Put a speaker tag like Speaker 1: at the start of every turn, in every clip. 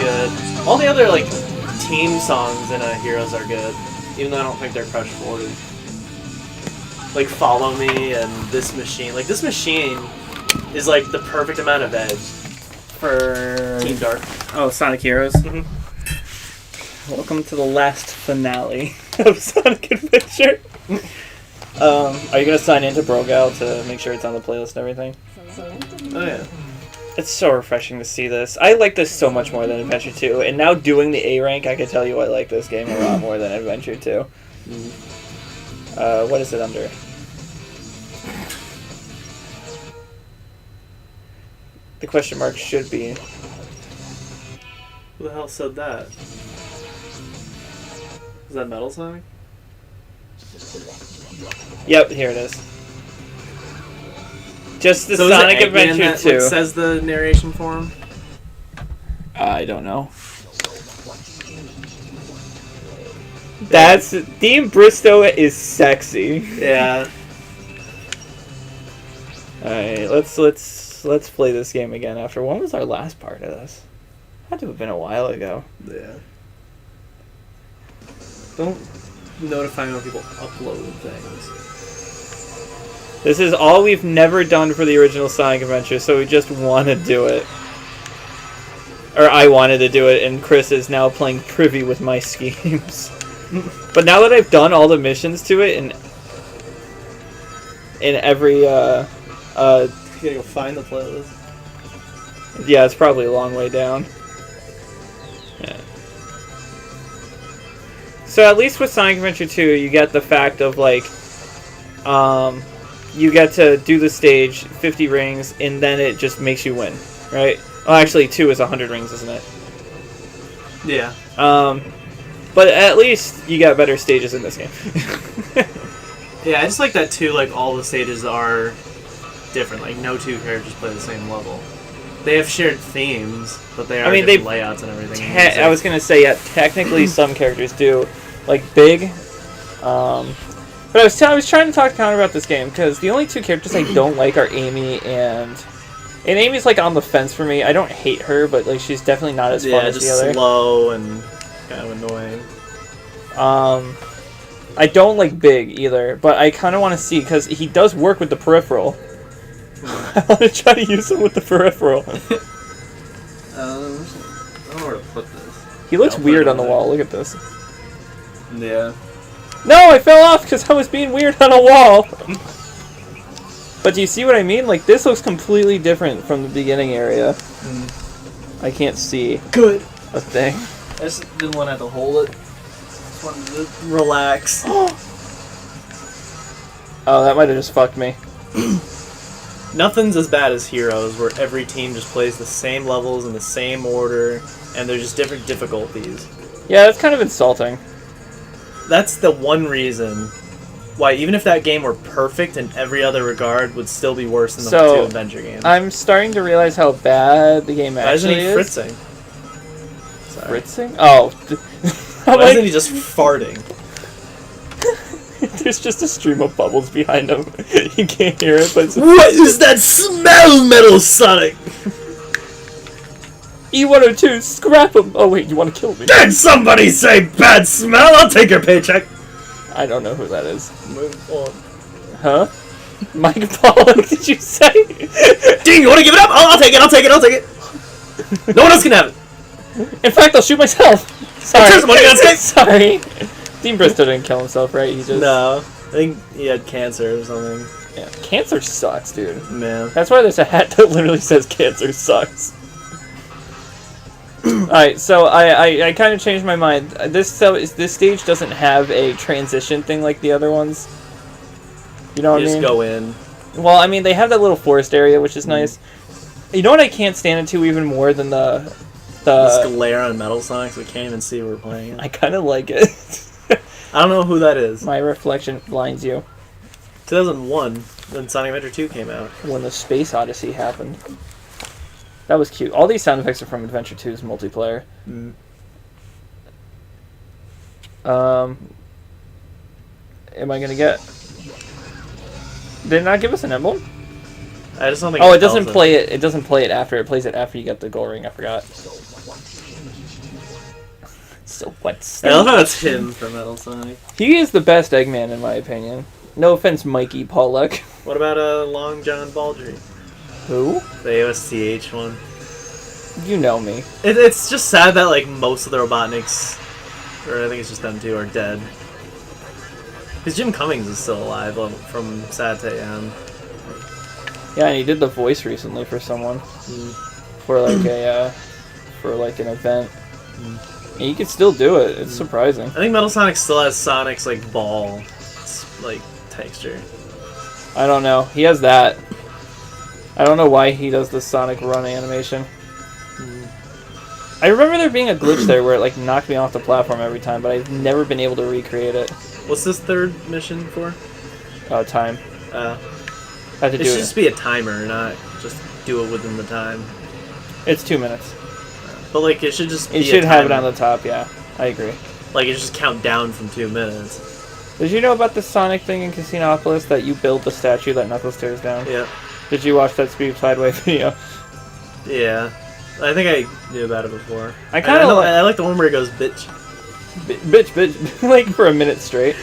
Speaker 1: good. All the other, like, team songs in Heroes are good. Even though I don't think they're crush-forwarded. Like, Follow Me and This Machine. Like, This Machine is, like, the perfect amount of edge
Speaker 2: for
Speaker 1: Team Dark.
Speaker 2: Oh, Sonic Heroes.
Speaker 1: Mm-hmm.
Speaker 2: Welcome to the last finale of Sonic Adventure. Are you gonna sign into Brogal to make sure it's on the playlist and everything?
Speaker 1: Oh yeah.
Speaker 2: It's so refreshing to see this. I like this so much more than Adventure 2, and now doing the A rank, I can tell you I like this game a lot more than Adventure 2. What is it under? The question mark should be.
Speaker 1: Who the hell said that? Is that Metal Sonic?
Speaker 2: Yep, here it is. Just the
Speaker 1: So
Speaker 2: Sonic
Speaker 1: is it Eggman
Speaker 2: Adventure
Speaker 1: that,
Speaker 2: 2.
Speaker 1: like, says the narration for him?
Speaker 2: I don't know. That's Dean Bristow is sexy.
Speaker 1: Yeah.
Speaker 2: All right, let's play this game again. After when was our last part of this? Had to have been a while ago.
Speaker 1: Yeah. Don't notify me when people upload things.
Speaker 2: This is all we've never done for the original Sonic Adventure, so we just want to do it. Or I wanted to do it, and Chris is now playing privy with my schemes. But now that I've done all the missions to it, and in every,
Speaker 1: You gotta go find the playlist.
Speaker 2: yeah, it's probably a long way down. Yeah. So at least with Sonic Adventure 2, you get the fact of, like, you get to do the stage, 50 rings, and then it just makes you win, right? Oh, actually, 2 is 100 rings, isn't it?
Speaker 1: Yeah.
Speaker 2: But at least you got better stages in this game.
Speaker 1: Yeah, I just like that too, like, all the stages are different. Like, no two characters play the same level. They have shared themes, but they are different layouts and everything.
Speaker 2: I was gonna say, yeah, technically some characters do. Like, Big. But I was trying to talk to Connor about this game, because the only two characters I don't like are Amy and Amy's, like, on the fence for me. I don't hate her, but, like, she's definitely not as fun as the other.
Speaker 1: Yeah, just slow and kind of annoying.
Speaker 2: I don't like Big either, but I kind of want to see, because he does work with the peripheral. I want to try to use him with the peripheral.
Speaker 1: I don't know where to put this.
Speaker 2: He looks weird on the wall. Look at this.
Speaker 1: Yeah.
Speaker 2: No, I fell off because I was being weird on a wall. But do you see what I mean? Like, this looks completely different from the beginning area. I can't see
Speaker 1: Good.
Speaker 2: a thing.
Speaker 1: I just didn't want to have to hold it. Just wanted to relax.
Speaker 2: Oh, that might have just fucked me.
Speaker 1: Nothing's as bad as Heroes, where every team just plays the same levels in the same order, and they're just different difficulties.
Speaker 2: Yeah, that's kind of insulting.
Speaker 1: That's the one reason why, even if that game were perfect in every other regard, would still be worse than the two adventure games.
Speaker 2: I'm starting to realize how bad the game actually is.
Speaker 1: Why isn't he fritzing? Sorry.
Speaker 2: Fritzing? Oh.
Speaker 1: Why isn't he just farting?
Speaker 2: There's just a stream of bubbles behind him. You can't hear it, but it's...
Speaker 1: What is that smell, Metal Sonic?
Speaker 2: E102, scrap him! Oh wait, you want to kill me?
Speaker 1: Did somebody say bad smell? I'll take your paycheck.
Speaker 2: I don't know who that is.
Speaker 1: Move on.
Speaker 2: Huh? Mike Pollock, did you say?
Speaker 1: Ding, you want to give it up? I'll take it, I'll take it, I'll take it. No one else can have it.
Speaker 2: In fact, I'll shoot myself. Sorry.
Speaker 1: Here's money on skate.
Speaker 2: Sorry. Dean Bristow didn't kill himself, right? He just...
Speaker 1: No. I think he had cancer or something.
Speaker 2: Yeah. Cancer sucks, dude.
Speaker 1: Man.
Speaker 2: That's why there's a hat that literally says cancer sucks. Alright, so I kind of changed my mind. This stage doesn't have a transition thing like the other ones. You know what I mean?
Speaker 1: You just go in.
Speaker 2: Well, I mean, they have that little forest area, which is nice. You know what I can't stand it to even more than the
Speaker 1: This glare on Metal Sonic, so we can't even see we're playing it.
Speaker 2: I kind of like it.
Speaker 1: I don't know who that is.
Speaker 2: My reflection blinds you.
Speaker 1: 2001, when Sonic Adventure 2 came out.
Speaker 2: When the Space Odyssey happened. That was cute. All these sound effects are from Adventure 2's multiplayer. Am I gonna get... Did it not give us an emblem?
Speaker 1: I just don't think
Speaker 2: Oh, it doesn't play it. It doesn't play it after. It plays it after you get the gold ring. I forgot. So what's
Speaker 1: I love how it's him for Metal Sonic.
Speaker 2: He is the best Eggman in my opinion. No offense, Mikey Pollock.
Speaker 1: What about Long John Baldry?
Speaker 2: Who?
Speaker 1: The AOSTH one.
Speaker 2: You know me.
Speaker 1: It's just sad that like most of the Robotniks, or I think it's just them two, are dead. Because Jim Cummings is still alive from Sad to AM.
Speaker 2: Yeah, and he did the voice recently for someone for like a for like an event. And he could still do it. It's surprising.
Speaker 1: I think Metal Sonic still has Sonic's like ball, like texture.
Speaker 2: I don't know. He has that. I don't know why he does the Sonic run animation. I remember there being a glitch there where it like knocked me off the platform every time, but I've never been able to recreate it.
Speaker 1: What's this third mission for?
Speaker 2: Time.
Speaker 1: Uh,
Speaker 2: I had to
Speaker 1: it
Speaker 2: do
Speaker 1: should
Speaker 2: it.
Speaker 1: just be a timer, not just do it within the time.
Speaker 2: It's 2 minutes.
Speaker 1: But like it should just be
Speaker 2: It should
Speaker 1: a
Speaker 2: have it
Speaker 1: timer.
Speaker 2: on the top, yeah. I agree.
Speaker 1: Like it just count down from 2 minutes.
Speaker 2: Did you know about the Sonic thing in Casinopolis that you build the statue that Knuckles tears down?
Speaker 1: Yeah.
Speaker 2: Did you watch that Speed Sideways video?
Speaker 1: Yeah. I think I knew about it before.
Speaker 2: I kinda
Speaker 1: I like the one where it goes bitch.
Speaker 2: Bitch, like for a minute straight.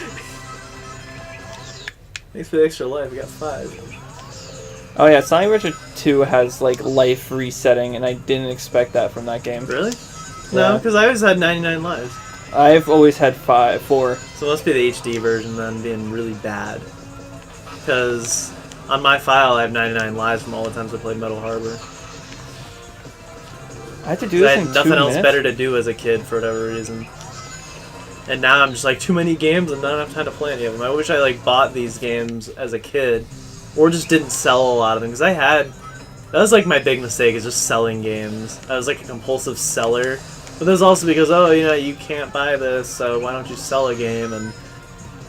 Speaker 1: Thanks for the extra life, we got 5.
Speaker 2: Oh yeah, Sonic Adventure 2 has like life resetting, and I didn't expect that from that game.
Speaker 1: Really?
Speaker 2: Yeah.
Speaker 1: No, because I always had 99 lives.
Speaker 2: I've always had 4.
Speaker 1: So it must be the HD version then being really bad. Because on my file I have 99 lives from all the times I played Metal Harbor.
Speaker 2: I had to do
Speaker 1: 'Cause I
Speaker 2: this in
Speaker 1: had
Speaker 2: 2
Speaker 1: nothing else
Speaker 2: minutes?
Speaker 1: better to do as a kid for whatever reason. And now I'm just like, too many games and not enough time to play any of them. I wish I like bought these games as a kid. Or just didn't sell a lot of them. Because that was like my big mistake, is just selling games. I was like a compulsive seller. But there's also because, oh, you know, you can't buy this, so why don't you sell a game and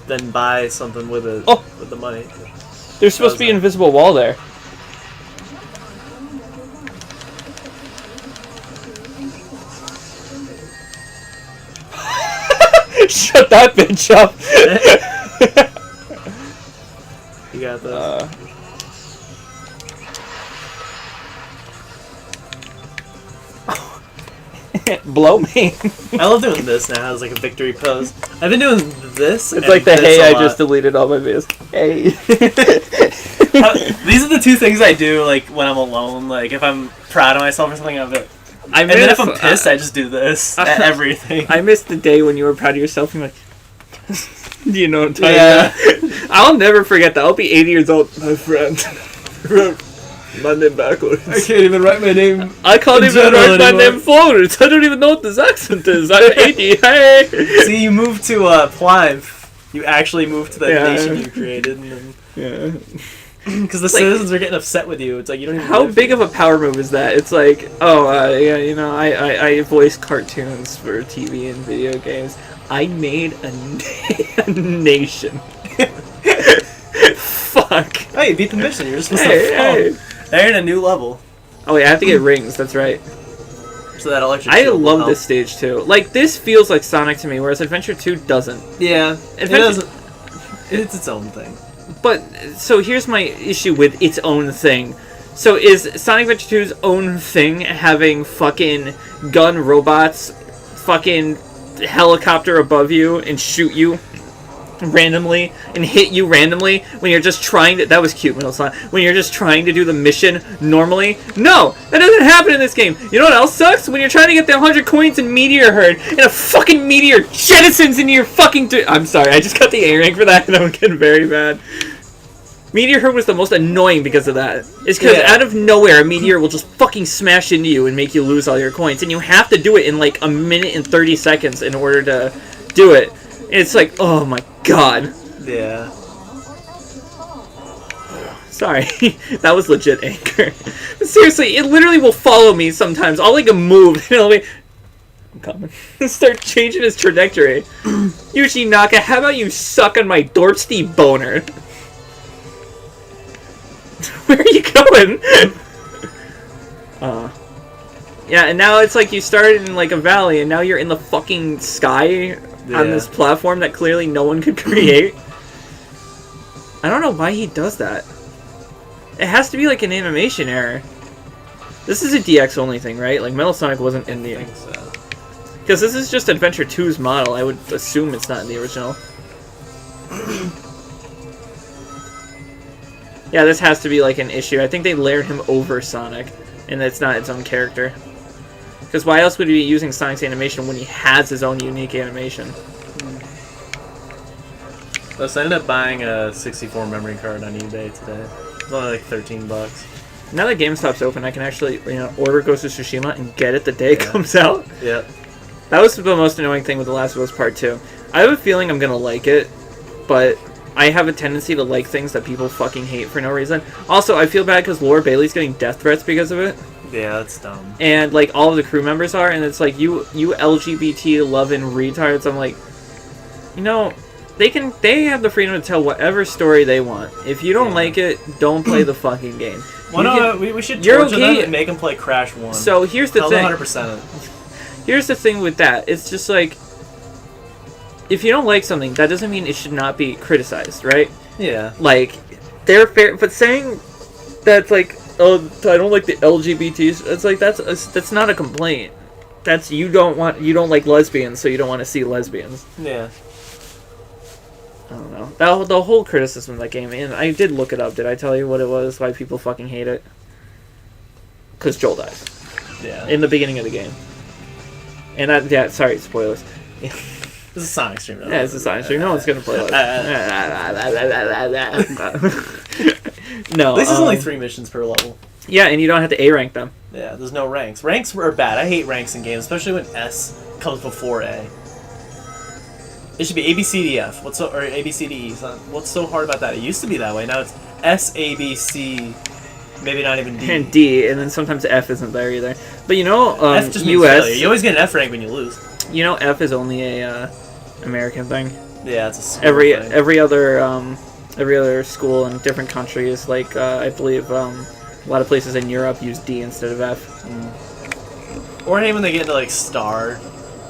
Speaker 1: then buy something with it,
Speaker 2: Oh!
Speaker 1: with the money.
Speaker 2: There's supposed to be an invisible wall there. Shut that bitch up!
Speaker 1: You got this.
Speaker 2: Blow me.
Speaker 1: I love doing this now as like a victory pose. I've been doing this.
Speaker 2: It's
Speaker 1: and
Speaker 2: like the
Speaker 1: this
Speaker 2: hey,
Speaker 1: a
Speaker 2: I
Speaker 1: lot.
Speaker 2: just deleted all my videos. Hey.
Speaker 1: These are the two things I do, like when I'm alone. Like if I'm proud of myself or something, I'm like, and then if I'm pissed, I just do this at everything.
Speaker 2: I missed the day when you were proud of yourself and you're like, do you know what I'm talking
Speaker 1: Yeah.
Speaker 2: about? I'll never forget that. I'll be 80 years old. My friend wrote my name backwards.
Speaker 1: I can't even write my name.
Speaker 2: I can't
Speaker 1: in
Speaker 2: even
Speaker 1: general
Speaker 2: write my
Speaker 1: anymore.
Speaker 2: name forwards. I don't even know what this accent is. I'm 80. Hey.
Speaker 1: See, you moved to Plive. You actually moved to that
Speaker 2: Yeah.
Speaker 1: nation you created, and
Speaker 2: Yeah.
Speaker 1: because the
Speaker 2: Like-
Speaker 1: citizens are getting upset with you. It's like you don't even.
Speaker 2: How
Speaker 1: live
Speaker 2: big
Speaker 1: here.
Speaker 2: of a power move is that? It's like, oh, yeah, you know, I voice cartoons for TV and video games. I made a nation. Fuck.
Speaker 1: Oh, you beat the mission. You're just supposed
Speaker 2: Hey,
Speaker 1: to
Speaker 2: hey.
Speaker 1: fall. They're in a new level,
Speaker 2: Oh, wait, I have to get rings. That's right.
Speaker 1: so that electric.
Speaker 2: I
Speaker 1: shield will
Speaker 2: love
Speaker 1: help.
Speaker 2: this stage too. Like, this feels like Sonic to me, whereas Adventure 2 doesn't.
Speaker 1: Yeah, it
Speaker 2: Adventure-
Speaker 1: doesn't. It's its own thing.
Speaker 2: But, so here's my issue with its own thing. So is Sonic Adventure 2's own thing having fucking gun robots fucking helicopter above you and shoot you randomly and hit you randomly when you're just trying to... That was cute, Middle Sonic. When you're just trying to do the mission normally? No! That doesn't happen in this game! You know what else sucks? When you're trying to get the 100 coins in Meteor Herd and a fucking meteor jettisons into your fucking... I'm sorry, I just got the A rank for that and I'm getting very mad. Meteor Herd was the most annoying because of that. It's because
Speaker 1: Yeah.
Speaker 2: out of nowhere, a meteor will just fucking smash into you and make you lose all your coins. And you have to do it in like a minute and 30 seconds in order to do it. And it's like, oh my god.
Speaker 1: Yeah.
Speaker 2: Sorry. That was legit anger. Seriously, it literally will follow me sometimes. I'll like move and it'll be... I'm coming. Start changing his trajectory. Yuji Naka, how about you suck on my Dorpsty boner? Where are you going? Yeah, and now it's like you started in like a valley, and now you're in the fucking sky on this platform that clearly no one could create. I don't know why he does that. It has to be like an animation error. This is a DX only thing, right? Like Metal Sonic wasn't in the.
Speaker 1: I think so.
Speaker 2: Because this is just Adventure 2's model. I would assume it's not in the original. Yeah, this has to be like an issue. I think they layered him over Sonic, and it's not its own character. Because why else would he be using Sonic's animation when he has his own unique animation?
Speaker 1: So I ended up buying a 64 memory card on eBay today. It's only like $13.
Speaker 2: Now that GameStop's open, I can actually, order Ghost of Tsushima and get it the day it comes out.
Speaker 1: Yep.
Speaker 2: That was the most annoying thing with The Last of Us Part 2. I have a feeling I'm gonna like it, but I have a tendency to like things that people fucking hate for no reason. Also, I feel bad because Laura Bailey's getting death threats because of it.
Speaker 1: Yeah, that's dumb.
Speaker 2: And, like, all of the crew members are, and it's like, you LGBT-loving retards, I'm like, they have the freedom to tell whatever story they want. If you don't like it, don't play the fucking game.
Speaker 1: We should torture them and make them play Crash 1.
Speaker 2: So here's the thing.
Speaker 1: 100%.
Speaker 2: Here's the thing with that. It's just like, if you don't like something, that doesn't mean it should not be criticized, right?
Speaker 1: Yeah.
Speaker 2: Like, they're fair, but saying that's like, oh, I don't like the LGBTs. It's like that's not a complaint. That's you don't like lesbians, so you don't want to see lesbians.
Speaker 1: Yeah.
Speaker 2: I don't know. The whole criticism of that game, and I did look it up. Did I tell you what it was? Why people fucking hate it? Because Joel dies.
Speaker 1: Yeah.
Speaker 2: In the beginning of the game. And sorry, spoilers.
Speaker 1: This is a Sonic stream.
Speaker 2: Yeah, it's a Sonic stream. No one's gonna play like No.
Speaker 1: This is only 3 missions per level.
Speaker 2: Yeah, and you don't have to A rank them.
Speaker 1: Yeah, there's no ranks. Ranks are bad. I hate ranks in games, especially when S comes before A. It should be A, B, C, D, F. Or A, B, C, D, E. What's so hard about that? It used to be that way. Now it's S, A, B, C, maybe not even D.
Speaker 2: And D, and then sometimes F isn't there either. But
Speaker 1: F just means
Speaker 2: US,
Speaker 1: failure. You always get an F rank when you lose.
Speaker 2: F is only a American thing.
Speaker 1: Yeah, it's a school thing.
Speaker 2: Every other school in different countries, like I believe a lot of places in Europe use D instead of F.
Speaker 1: Or hey, when they get into like star,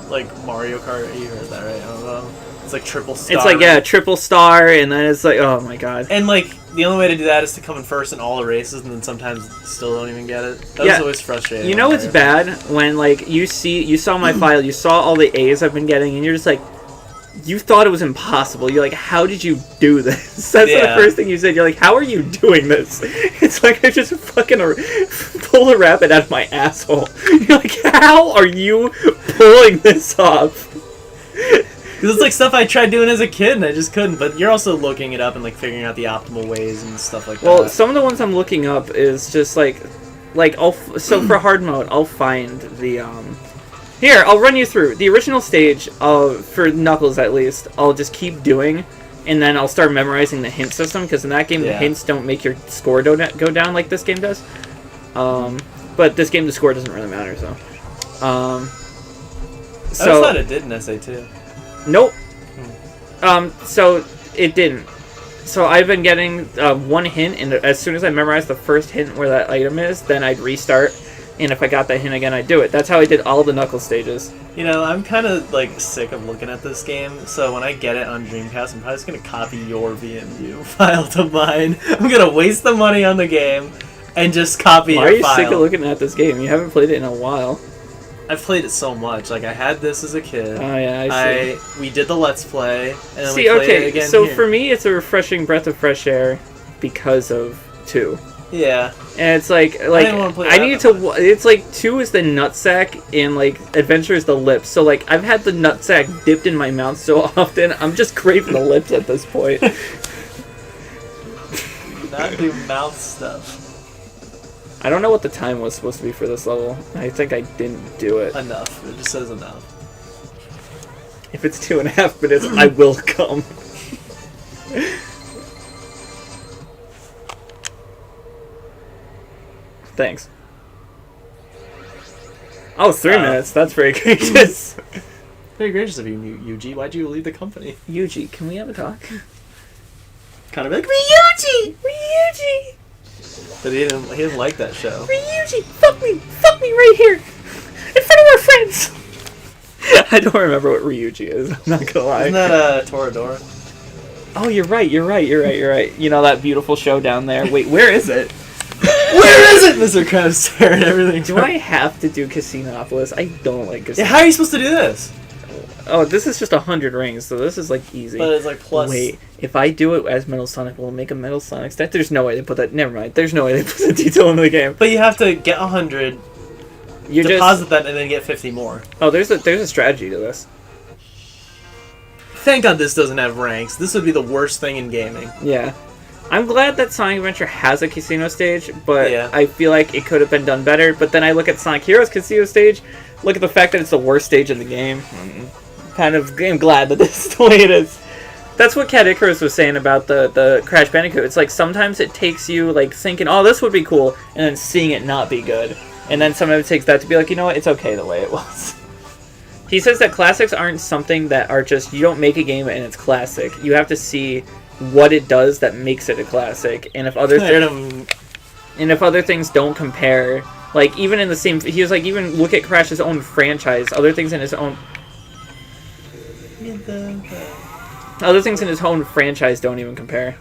Speaker 1: like Mario Kart, you heard that right? I don't know. It's like triple star.
Speaker 2: It's like triple star, and then it's like, oh my god.
Speaker 1: And like the only way to do that is to come in first in all the races, and then sometimes still don't even get it. That was always frustrating.
Speaker 2: You know what's bad when like you saw my file, you saw all the A's I've been getting, and you're just like, you thought it was impossible. You're like, how did you do this? That's the first thing you said. You're like, how are you doing this? It's like I just fucking pull a rabbit out of my asshole. You're like, how are you pulling this off?
Speaker 1: Because it's like stuff I tried doing as a kid and I just couldn't. But you're also looking it up and like figuring out the optimal ways and stuff like that.
Speaker 2: Well, some of the ones I'm looking up is just like so for hard mode, I'll find the Here, I'll run you through the original stage for Knuckles at least. I'll just keep doing, and then I'll start memorizing the hint system because in that game the hints don't make your score go down like this game does. But this game the score doesn't really matter. So
Speaker 1: I thought it did in SA2.
Speaker 2: Nope. So it didn't. So I've been getting one hint, and as soon as I memorize the first hint where that item is, then I'd restart. And if I got that hint again, I'd do it. That's how I did all the Knuckles stages.
Speaker 1: I'm kind of like sick of looking at this game. So when I get it on Dreamcast, I'm probably just gonna copy your VMU file to mine. I'm gonna waste the money on the game and just copy your file.
Speaker 2: Why are you sick of looking at this game? You haven't played it in a while.
Speaker 1: I've played it so much. Like I had this as a kid.
Speaker 2: Oh yeah, I see.
Speaker 1: We did the Let's Play, and then we played it again
Speaker 2: so
Speaker 1: here.
Speaker 2: For me, it's a refreshing breath of fresh air because of 2.
Speaker 1: Yeah.
Speaker 2: And it's like I need to. It's like 2 is the nutsack, and like Adventure is the lips. So like I've had the nutsack dipped in my mouth so often, I'm just craving the lips at this point.
Speaker 1: Not do mouth stuff.
Speaker 2: I don't know what the time was supposed to be for this level. I think I didn't do it.
Speaker 1: Enough. It just says enough.
Speaker 2: If it's 2.5 minutes, I will come. Thanks. Oh, 3 minutes. That's very gracious.
Speaker 1: Very gracious of you, Yuji. Why'd you leave the company?
Speaker 2: Yuji, can we have a talk?
Speaker 1: Kind of like
Speaker 2: Ryuji! Ryuji!
Speaker 1: But he didn't like that show.
Speaker 2: Ryuji, fuck me right here, in front of our friends. I don't remember what Ryuji is. I'm not gonna lie.
Speaker 1: Isn't that Toradora?
Speaker 2: Oh, you're right. You know that beautiful show down there. Wait, where is it?
Speaker 1: Where is it, Mr. Krabs staring at everything?
Speaker 2: Do I have to do Casinopolis? I don't like Casino.
Speaker 1: Yeah, how are you supposed to do this?
Speaker 2: Oh, this is just 100 rings, so this is like easy.
Speaker 1: But it's like plus.
Speaker 2: Wait, if I do it as Metal Sonic, will it make a Metal Sonic stat? There's no way they put that. Never mind. There's no way they put that detail in the game.
Speaker 1: But you have to get 100,
Speaker 2: You
Speaker 1: deposit that, and then get 50 more.
Speaker 2: Oh, there's a strategy to this.
Speaker 1: Thank God this doesn't have ranks. This would be the worst thing in gaming.
Speaker 2: Yeah. I'm glad that Sonic Adventure has a casino stage, but
Speaker 1: Yeah.
Speaker 2: I feel like it could have been done better. But then I look at Sonic Heroes casino stage, look at the fact that it's the worst stage in the game. I'm glad that this is the way it is. That's what Cat Icarus was saying about the Crash Bandicoot. It's like sometimes it takes you like thinking, oh, this would be cool, and then seeing it not be good. And then sometimes it takes that to be like, you know what, it's okay the way it was. He says that classics aren't something that are just, you don't make a game and it's classic. You have to see what it does that makes it a classic. And if other things don't compare, like even in the same, he was like, even look at Crash's own franchise, other things in his own franchise don't even compare.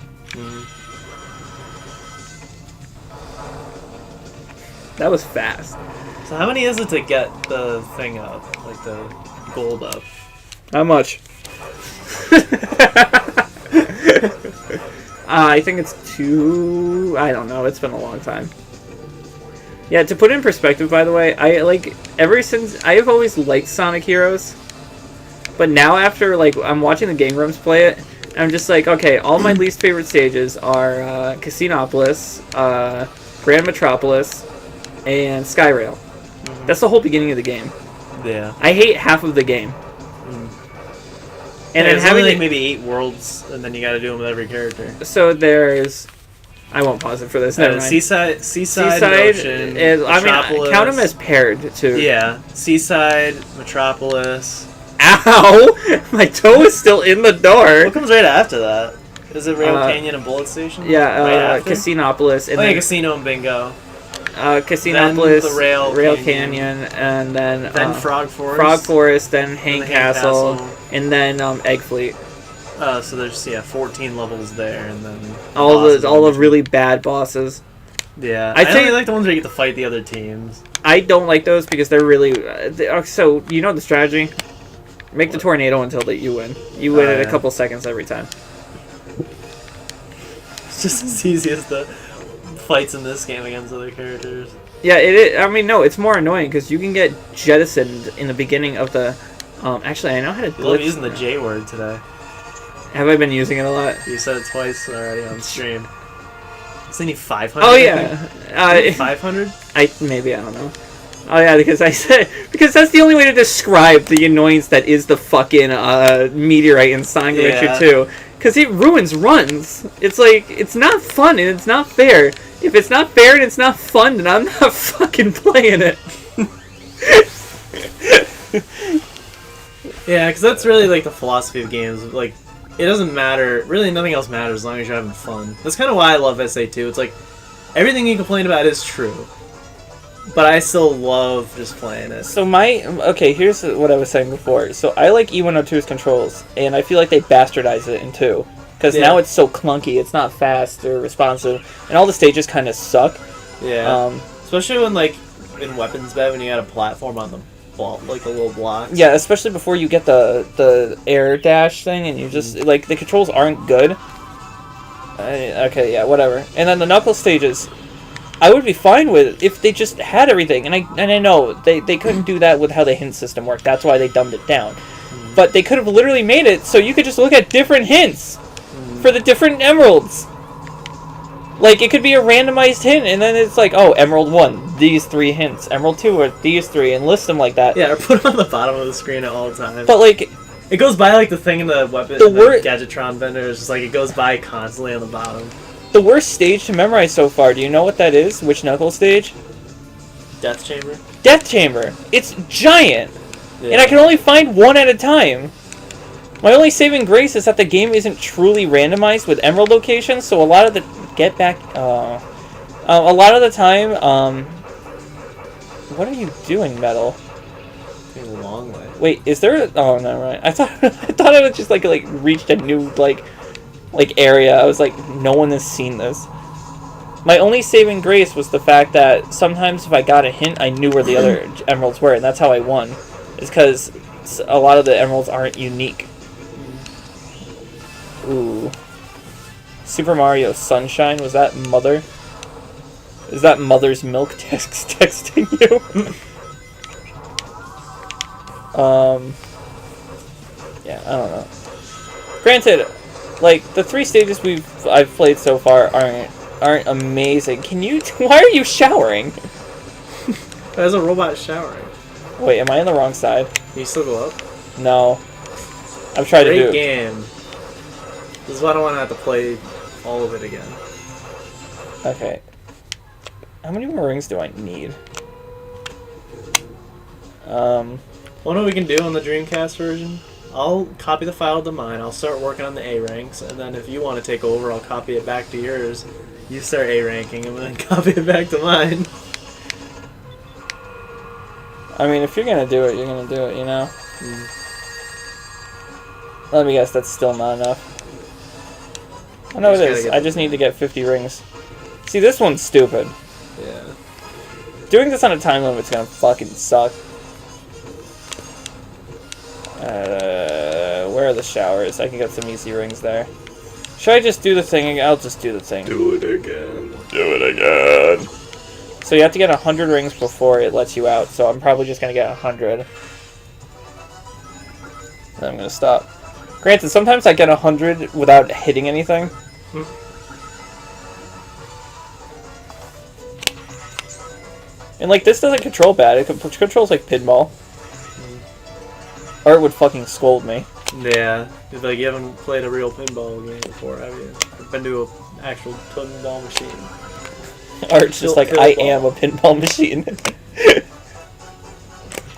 Speaker 2: That was fast.
Speaker 1: So how many is it to get the thing up? Like the gold up?
Speaker 2: How much? I think it's 2... I don't know. It's been a long time. Yeah, to put it in perspective, by the way, I have always liked Sonic Heroes. But now after, like, I'm watching the Game Grumps play it, I'm just like, okay, all my least favorite stages are Casinopolis, Grand Metropolis, and Skyrail. That's the whole beginning of the game.
Speaker 1: Yeah.
Speaker 2: I hate half of the game. And then having
Speaker 1: like maybe 8 worlds, and then you got to do them with every character.
Speaker 2: So there's, I won't pause it for this. Never mind.
Speaker 1: Seaside, Ocean,
Speaker 2: is, I mean, count them as paired too.
Speaker 1: Yeah, Seaside, Metropolis.
Speaker 2: Ow! My toe is still in the door.
Speaker 1: What comes right after that? Is it Rail Canyon and Bullet Station?
Speaker 2: Yeah,
Speaker 1: right
Speaker 2: Casinopolis. And
Speaker 1: then Casino and Bingo.
Speaker 2: Casinopolis,
Speaker 1: then the
Speaker 2: Rail Canyon, and then
Speaker 1: Frog Forest.
Speaker 2: Frog Forest, then Hank Castle, and then Egg Fleet.
Speaker 1: So there's 14 levels there, and then
Speaker 2: all the really bad bosses.
Speaker 1: Yeah, I really like the ones where you get to fight the other teams.
Speaker 2: I don't like those because they're really. So you know the strategy. Make the tornado until you win. You win in a couple seconds every time.
Speaker 1: It's just as easy as the fights in this game against other characters.
Speaker 2: Yeah, it is. I mean, no, it's more annoying because you can get jettisoned in the beginning of the. Actually, I know how to.
Speaker 1: You love using the J word today.
Speaker 2: Have I been using it a lot?
Speaker 1: You said it twice already on stream. Isn't he 500?
Speaker 2: Oh yeah,
Speaker 1: 500.
Speaker 2: I don't know. Oh yeah, because that's the only way to describe the annoyance that is the fucking meteorite in Sonic Adventure 2. Because it ruins runs. It's like, it's not fun and it's not fair. If it's not fair and it's not fun, then I'm not fucking playing it.
Speaker 1: Yeah, because that's really like the philosophy of games. Like, it doesn't matter. Really, nothing else matters as long as you're having fun. That's kind of why I love SA2. It's like, everything you complain about is true. But I still love just playing it.
Speaker 2: So here's what I was saying before. So I like E102's controls, and I feel like they bastardized it in 2. Because now it's so clunky, it's not fast or responsive, and all the stages kind of suck.
Speaker 1: Yeah. Especially when, like, in Weapons Bed, when you had a platform on the like the little blocks.
Speaker 2: Yeah, especially before you get the air dash thing, and you just, like, the controls aren't good. Okay, yeah, whatever. And then the Knuckles stages, I would be fine with if they just had everything, and I know they couldn't do that with how the hint system worked. That's why they dumbed it down. But they could have literally made it so you could just look at different hints for the different emeralds. Like, it could be a randomized hint, and then it's like, oh, Emerald 1, these 3 hints. Emerald 2 are these 3, and list them like that.
Speaker 1: Yeah, or put them on the bottom of the screen at all times.
Speaker 2: But, like,
Speaker 1: it goes by, like, the thing in the weapon, the Gadgetron vendor, is just like, it goes by constantly on the bottom.
Speaker 2: The worst stage to memorize so far, do you know what that is? Which Knuckles stage?
Speaker 1: Death Chamber?
Speaker 2: Death Chamber! It's giant!
Speaker 1: Yeah.
Speaker 2: And I can only find one at a time. My only saving grace is that the game isn't truly randomized with emerald locations, so a lot of the a lot of the time, what are you doing, Metal?
Speaker 1: Taking a long way.
Speaker 2: Wait, is there? Oh, no, right. I thought I was just like reached a new like area. I was like, no one has seen this. My only saving grace was the fact that sometimes if I got a hint, I knew where the other emeralds were, and that's how I won. Is because a lot of the emeralds aren't unique. Ooh. Super Mario Sunshine, was that Mother? Is that Mother's Milk texting you? Yeah, I don't know. Granted, like, the 3 stages I've played so far aren't amazing. Why are you showering?
Speaker 1: There's a robot showering.
Speaker 2: Wait, am I on the wrong side?
Speaker 1: Can you still go up?
Speaker 2: No. I'm trying to do.
Speaker 1: Great game. This is why I don't want to have to play all of it again.
Speaker 2: Okay. How many more rings do I need?
Speaker 1: What we can do on the Dreamcast version? I'll copy the file to mine, I'll start working on the A ranks, and then if you want to take over, I'll copy it back to yours. You start A ranking, and then copy it back to mine.
Speaker 2: I mean, if you're gonna do it, you're gonna do it, you know? Let me guess, that's still not enough. Oh, no, it is. I just need to get 50 rings. See, this one's stupid.
Speaker 1: Yeah.
Speaker 2: Doing this on a time limit's gonna fucking suck. Where are the showers? I can get some easy rings there. Should I just do the thing? I'll just do the thing.
Speaker 1: Do it again.
Speaker 2: Do it again. So you have to get 100 rings before it lets you out, so I'm probably just gonna get 100. Then I'm gonna stop. Granted, sometimes I get 100 without hitting anything. And like, this doesn't control bad, it controls like pinball. Or it would fucking scold me.
Speaker 1: Yeah, it's like you haven't played a real pinball game before, have you? Been to an actual pinball machine.
Speaker 2: Or it's just like, I am a pinball machine.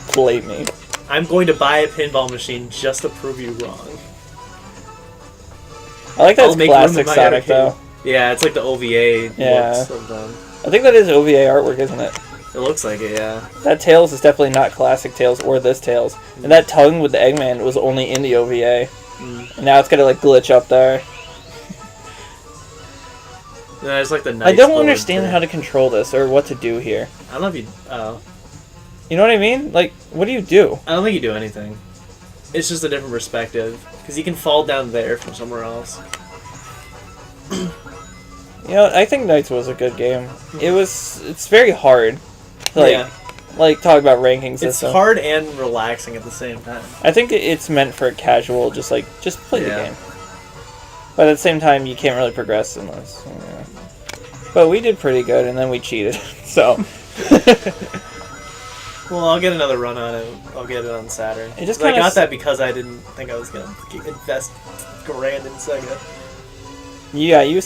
Speaker 2: Play me.
Speaker 1: I'm going to buy a pinball machine just to prove you wrong.
Speaker 2: I like that it's classic Sonic, though.
Speaker 1: Yeah, it's like the OVA looks of them.
Speaker 2: I think that is OVA artwork, isn't it?
Speaker 1: It looks like it, yeah.
Speaker 2: That Tails is definitely not classic Tails or this Tails. And that tongue with the Eggman was only in the OVA. And now it's gonna like glitch up there.
Speaker 1: Yeah, it's like the nice
Speaker 2: I don't understand how to control this or what to do here.
Speaker 1: I don't know if you...
Speaker 2: You know what I mean? Like, what do you do?
Speaker 1: I don't think you do anything. It's just a different perspective. Because you can fall down there from somewhere else.
Speaker 2: You know, I think Knights was a good game. It's very hard. Like talk about rankings.
Speaker 1: It's hard and relaxing at the same time.
Speaker 2: I think it's meant for casual, just play the game. But at the same time, you can't really progress unless. But we did pretty good, and then we cheated. So.
Speaker 1: Well, I'll get another run on it. I'll get it on Saturn. I got that because I didn't think I was gonna invest grand in Sega.
Speaker 2: Yeah, you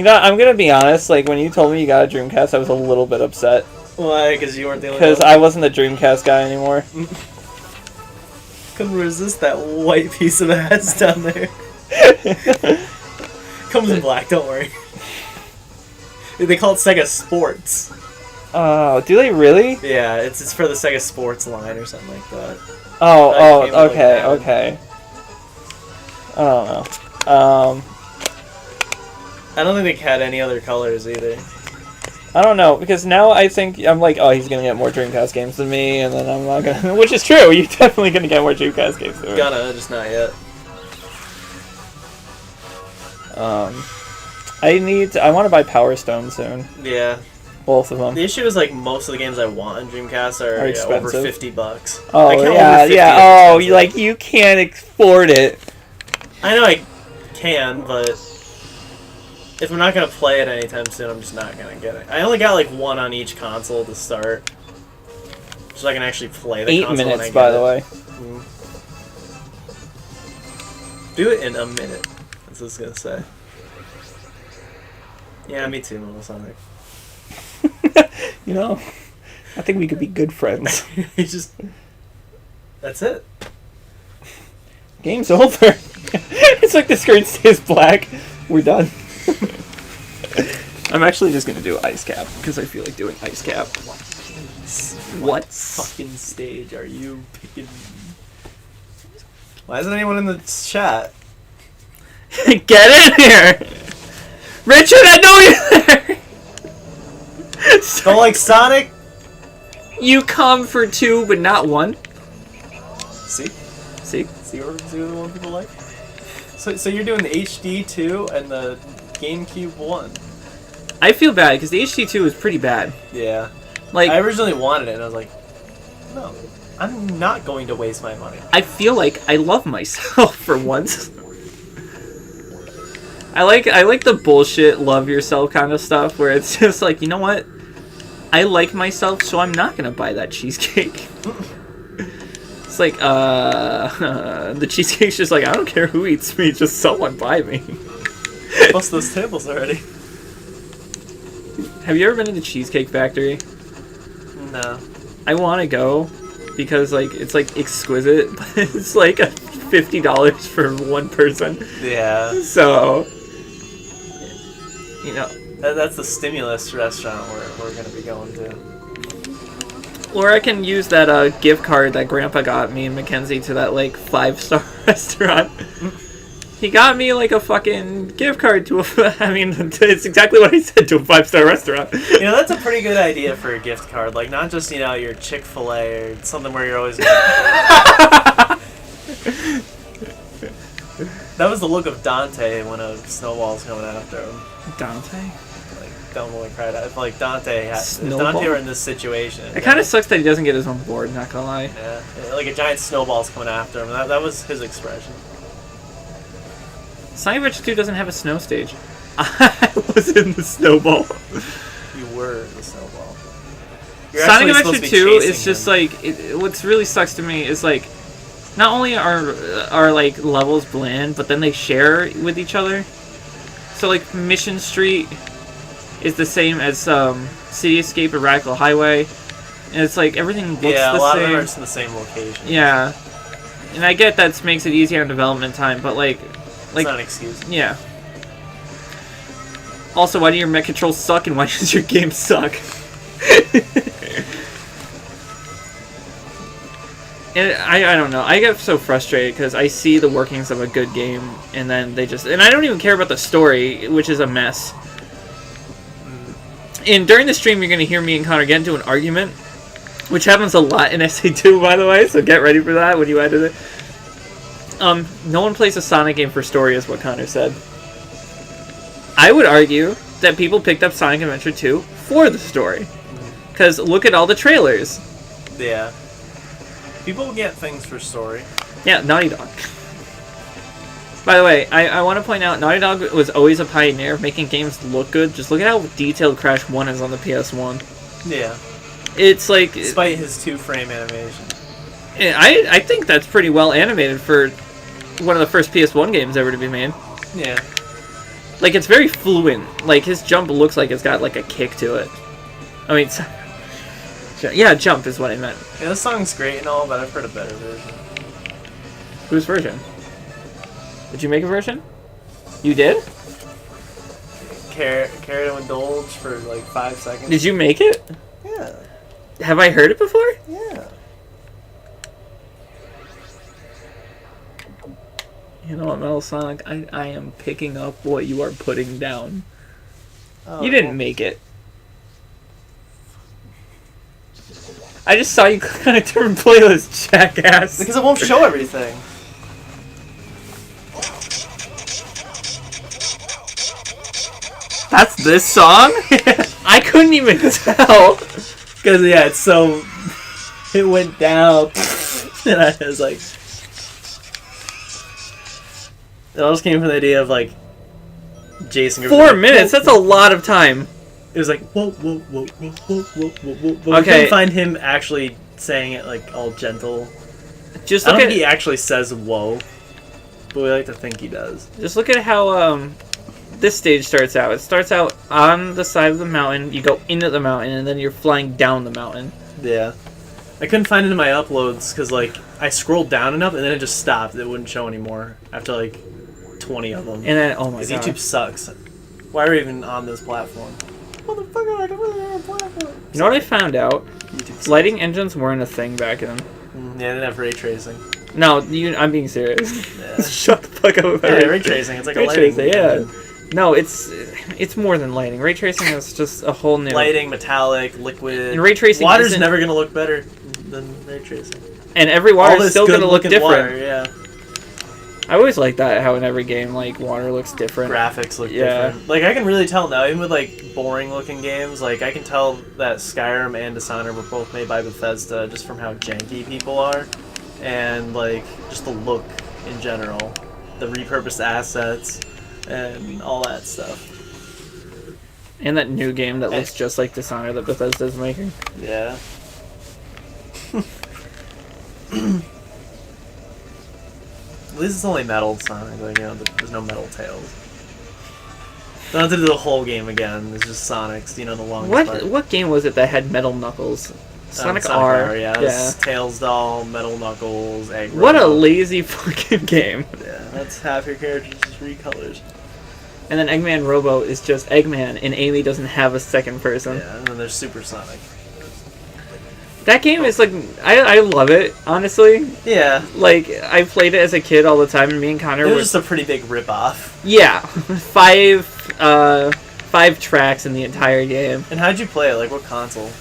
Speaker 2: know, I'm gonna be honest. Like when you told me you got a Dreamcast, I was a little bit upset.
Speaker 1: Why? Because you weren't the only one?
Speaker 2: Because I wasn't the Dreamcast guy anymore.
Speaker 1: Couldn't resist that white piece of ass down there. Comes in black, don't worry. They call it Sega Sports.
Speaker 2: Oh, do they really?
Speaker 1: Yeah, it's for the Sega Sports line or something like that.
Speaker 2: Okay. I don't know.
Speaker 1: I don't think they had any other colors either.
Speaker 2: I don't know, because now I think I'm like, oh, he's gonna get more Dreamcast games than me, and then I'm not gonna. Which is true. You're definitely gonna get more Dreamcast games than me.
Speaker 1: Just not yet.
Speaker 2: I want to buy Power Stone soon.
Speaker 1: Yeah.
Speaker 2: Both of them.
Speaker 1: The issue is like most of the games I want on Dreamcast are over $50.
Speaker 2: Oh yeah. Oh, you can't afford it.
Speaker 1: I know I can, but if I'm not gonna play it anytime soon, I'm just not gonna get it. I only got like one on each console to start, so I can actually play the
Speaker 2: 8
Speaker 1: console.
Speaker 2: 8 minutes, by the way.
Speaker 1: Do it in a minute. That's what I was gonna say. Yeah, me too, Little Sonic.
Speaker 2: You know, I think we could be good friends.
Speaker 1: That's it.
Speaker 2: Game's over. It's like the screen stays black. We're done. I'm actually just gonna do Ice Cap because I feel like doing Ice Cap.
Speaker 1: What fucking stage are you picking? Why isn't anyone in the chat?
Speaker 2: Get in here! Richard, I know you're there!
Speaker 1: Don't like Sonic?
Speaker 2: You come for 2, but not 1.
Speaker 1: See?
Speaker 2: See?
Speaker 1: See what the one people like? So you're doing the HD 2 and the GameCube 1.
Speaker 2: I feel bad because the HD 2 is pretty bad.
Speaker 1: Yeah.
Speaker 2: Like,
Speaker 1: I originally wanted it and I was like, no, I'm not going to waste my money.
Speaker 2: I feel like I love myself for once. I like the bullshit love yourself kind of stuff where it's just like, you know what? I like myself, so I'm not gonna buy that cheesecake. It's like, the cheesecake's just like, I don't care who eats me, just someone buy me.
Speaker 1: Plus those tables already.
Speaker 2: Have you ever been to the Cheesecake Factory?
Speaker 1: No.
Speaker 2: I want to go because like it's like exquisite, but it's like $50 for one person.
Speaker 1: Yeah.
Speaker 2: So, you know,
Speaker 1: that's the Stimulus restaurant we're gonna be going to.
Speaker 2: or I can use that gift card that Grandpa got me and Mackenzie to that like 5-star restaurant. He got me like a fucking gift card to a. I mean, it's exactly what he said, to a 5-star restaurant.
Speaker 1: You know, that's a pretty good idea for a gift card. Like, not just, you know, your Chick-fil-A or something where you're always. That was the look of Dante when a snowball's coming after him.
Speaker 2: Dante?
Speaker 1: Like, don't really cry out. Like, Dante had. If
Speaker 2: Snowball?
Speaker 1: Dante were in this situation.
Speaker 2: It kind of sucks that he doesn't get his own board, not gonna lie.
Speaker 1: Yeah. Like a giant snowball's coming after him. That was his expression.
Speaker 2: Sonic Adventure 2 doesn't have a snow stage. I was in the snowball.
Speaker 1: You were the snowball.
Speaker 2: Sonic Adventure 2 is just like what's really sucks to me is like not only are like levels bland, but then they share with each other. So like Mission Street is the same as City Escape or Radical Highway, and it's like everything looks the same.
Speaker 1: Yeah, a lot of them are in the same location.
Speaker 2: Yeah, and I get that makes it easier on development time, but like.
Speaker 1: It's not an excuse.
Speaker 2: Yeah. Also, why do your mech controls suck and why does your game suck? And I don't know. I get so frustrated because I see the workings of a good game and then they just... And I don't even care about the story, which is a mess. And during the stream, you're going to hear me and Connor get into an argument, which happens a lot in SA2, by the way, so get ready for that when you edit it. No one plays a Sonic game for story, is what Connor said. I would argue that people picked up Sonic Adventure 2 for the story. Because look at all the trailers.
Speaker 1: Yeah. People get things for story.
Speaker 2: Yeah, Naughty Dog. By the way, I want to point out, Naughty Dog was always a pioneer of making games look good. Just look at how detailed Crash 1 is on the PS1.
Speaker 1: Yeah.
Speaker 2: It's like...
Speaker 1: Despite his 2-frame animation.
Speaker 2: I think that's pretty well animated for one of the first PS1 games ever to be made.
Speaker 1: Yeah.
Speaker 2: Like, it's very fluent. Like, his jump looks like it's got, like, a kick to it. I mean, yeah, jump is what I meant.
Speaker 1: Yeah, this song's great and all, but I've heard a better version.
Speaker 2: Whose version? Did you make a version? You did?
Speaker 1: Care to indulge for, like, 5 seconds.
Speaker 2: Did you make it?
Speaker 1: Yeah.
Speaker 2: Have I heard it before?
Speaker 1: Yeah.
Speaker 2: You know what, Metal Sonic? I am picking up what you are putting down.
Speaker 1: Oh,
Speaker 2: You didn't make it. I just saw you click on a different playlist, jackass.
Speaker 1: Because it won't show everything.
Speaker 2: That's this song? I couldn't even tell.
Speaker 1: Because, yeah, it's so... It went down. And I was like... It all just came from the idea of, like... Jason...
Speaker 2: 4 minutes? That's a lot of time.
Speaker 1: It was like, whoa, whoa, whoa, whoa, whoa, whoa, whoa, whoa. But we
Speaker 2: Okay.
Speaker 1: couldn't find him actually saying it, like, all gentle.
Speaker 2: Just
Speaker 1: I
Speaker 2: look
Speaker 1: don't
Speaker 2: at
Speaker 1: think he actually says whoa. But we like to think he does.
Speaker 2: just look at how this stage starts out. It starts out on the side of the mountain. You go into the mountain, and then you're flying down the mountain.
Speaker 1: Yeah. I couldn't find it in my uploads because, like, I scrolled down enough and then it just stopped. It wouldn't show anymore after, like, 20 of them.
Speaker 2: And then, oh my
Speaker 1: Because
Speaker 2: god.
Speaker 1: YouTube sucks. Why are we even on this platform? Motherfucker, I can really on a platform.
Speaker 2: You know what I found out?
Speaker 1: YouTube
Speaker 2: Lighting engines weren't a thing back then.
Speaker 1: Yeah, they didn't have ray tracing.
Speaker 2: No, I'm being serious.
Speaker 1: Yeah.
Speaker 2: Shut the fuck up about
Speaker 1: Yeah,
Speaker 2: it.
Speaker 1: ray tracing. It's like
Speaker 2: Ray
Speaker 1: a lighting.
Speaker 2: tracing, yeah. No, it's more than lighting. Ray tracing is just a whole new...
Speaker 1: Lighting, metallic, liquid.
Speaker 2: And ray tracing
Speaker 1: Water's
Speaker 2: isn't-
Speaker 1: never gonna look better than ray tracing.
Speaker 2: And every
Speaker 1: All
Speaker 2: water is
Speaker 1: this
Speaker 2: still going to look
Speaker 1: good-looking
Speaker 2: different.
Speaker 1: water, yeah.
Speaker 2: I always like that, how in every game, like, water looks different.
Speaker 1: Graphics look
Speaker 2: Yeah.
Speaker 1: different. Like, I can really tell now, even with, like, boring-looking games, like, I can tell that Skyrim and Dishonored were both made by Bethesda just from how janky people are. And, like, just the look in general. The repurposed assets and all that stuff.
Speaker 2: And that new game that looks just like Dishonored that Bethesda's making.
Speaker 1: Yeah. At least it's only metal Sonic, like, you know, there's no metal tails. Don't have to do the whole game again, it's just Sonic's, you know, the longest part.
Speaker 2: What game was it that had metal Knuckles? Sonic
Speaker 1: Sonic
Speaker 2: R.
Speaker 1: yeah. It's Tails Doll, Metal Knuckles, Egg
Speaker 2: What a
Speaker 1: Robo.
Speaker 2: lazy fucking game.
Speaker 1: Yeah, that's half your characters, just recolors.
Speaker 2: And then Eggman Robo is just Eggman, and Amy doesn't have a second person.
Speaker 1: Yeah, and then there's Super Sonic.
Speaker 2: That game is like, I love it, honestly.
Speaker 1: Yeah.
Speaker 2: Like, I played it as a kid all the time, and me and Connor
Speaker 1: It
Speaker 2: were...
Speaker 1: was just a pretty big rip-off.
Speaker 2: Yeah. Five tracks in the entire game.
Speaker 1: And how'd you play it? Like, what console?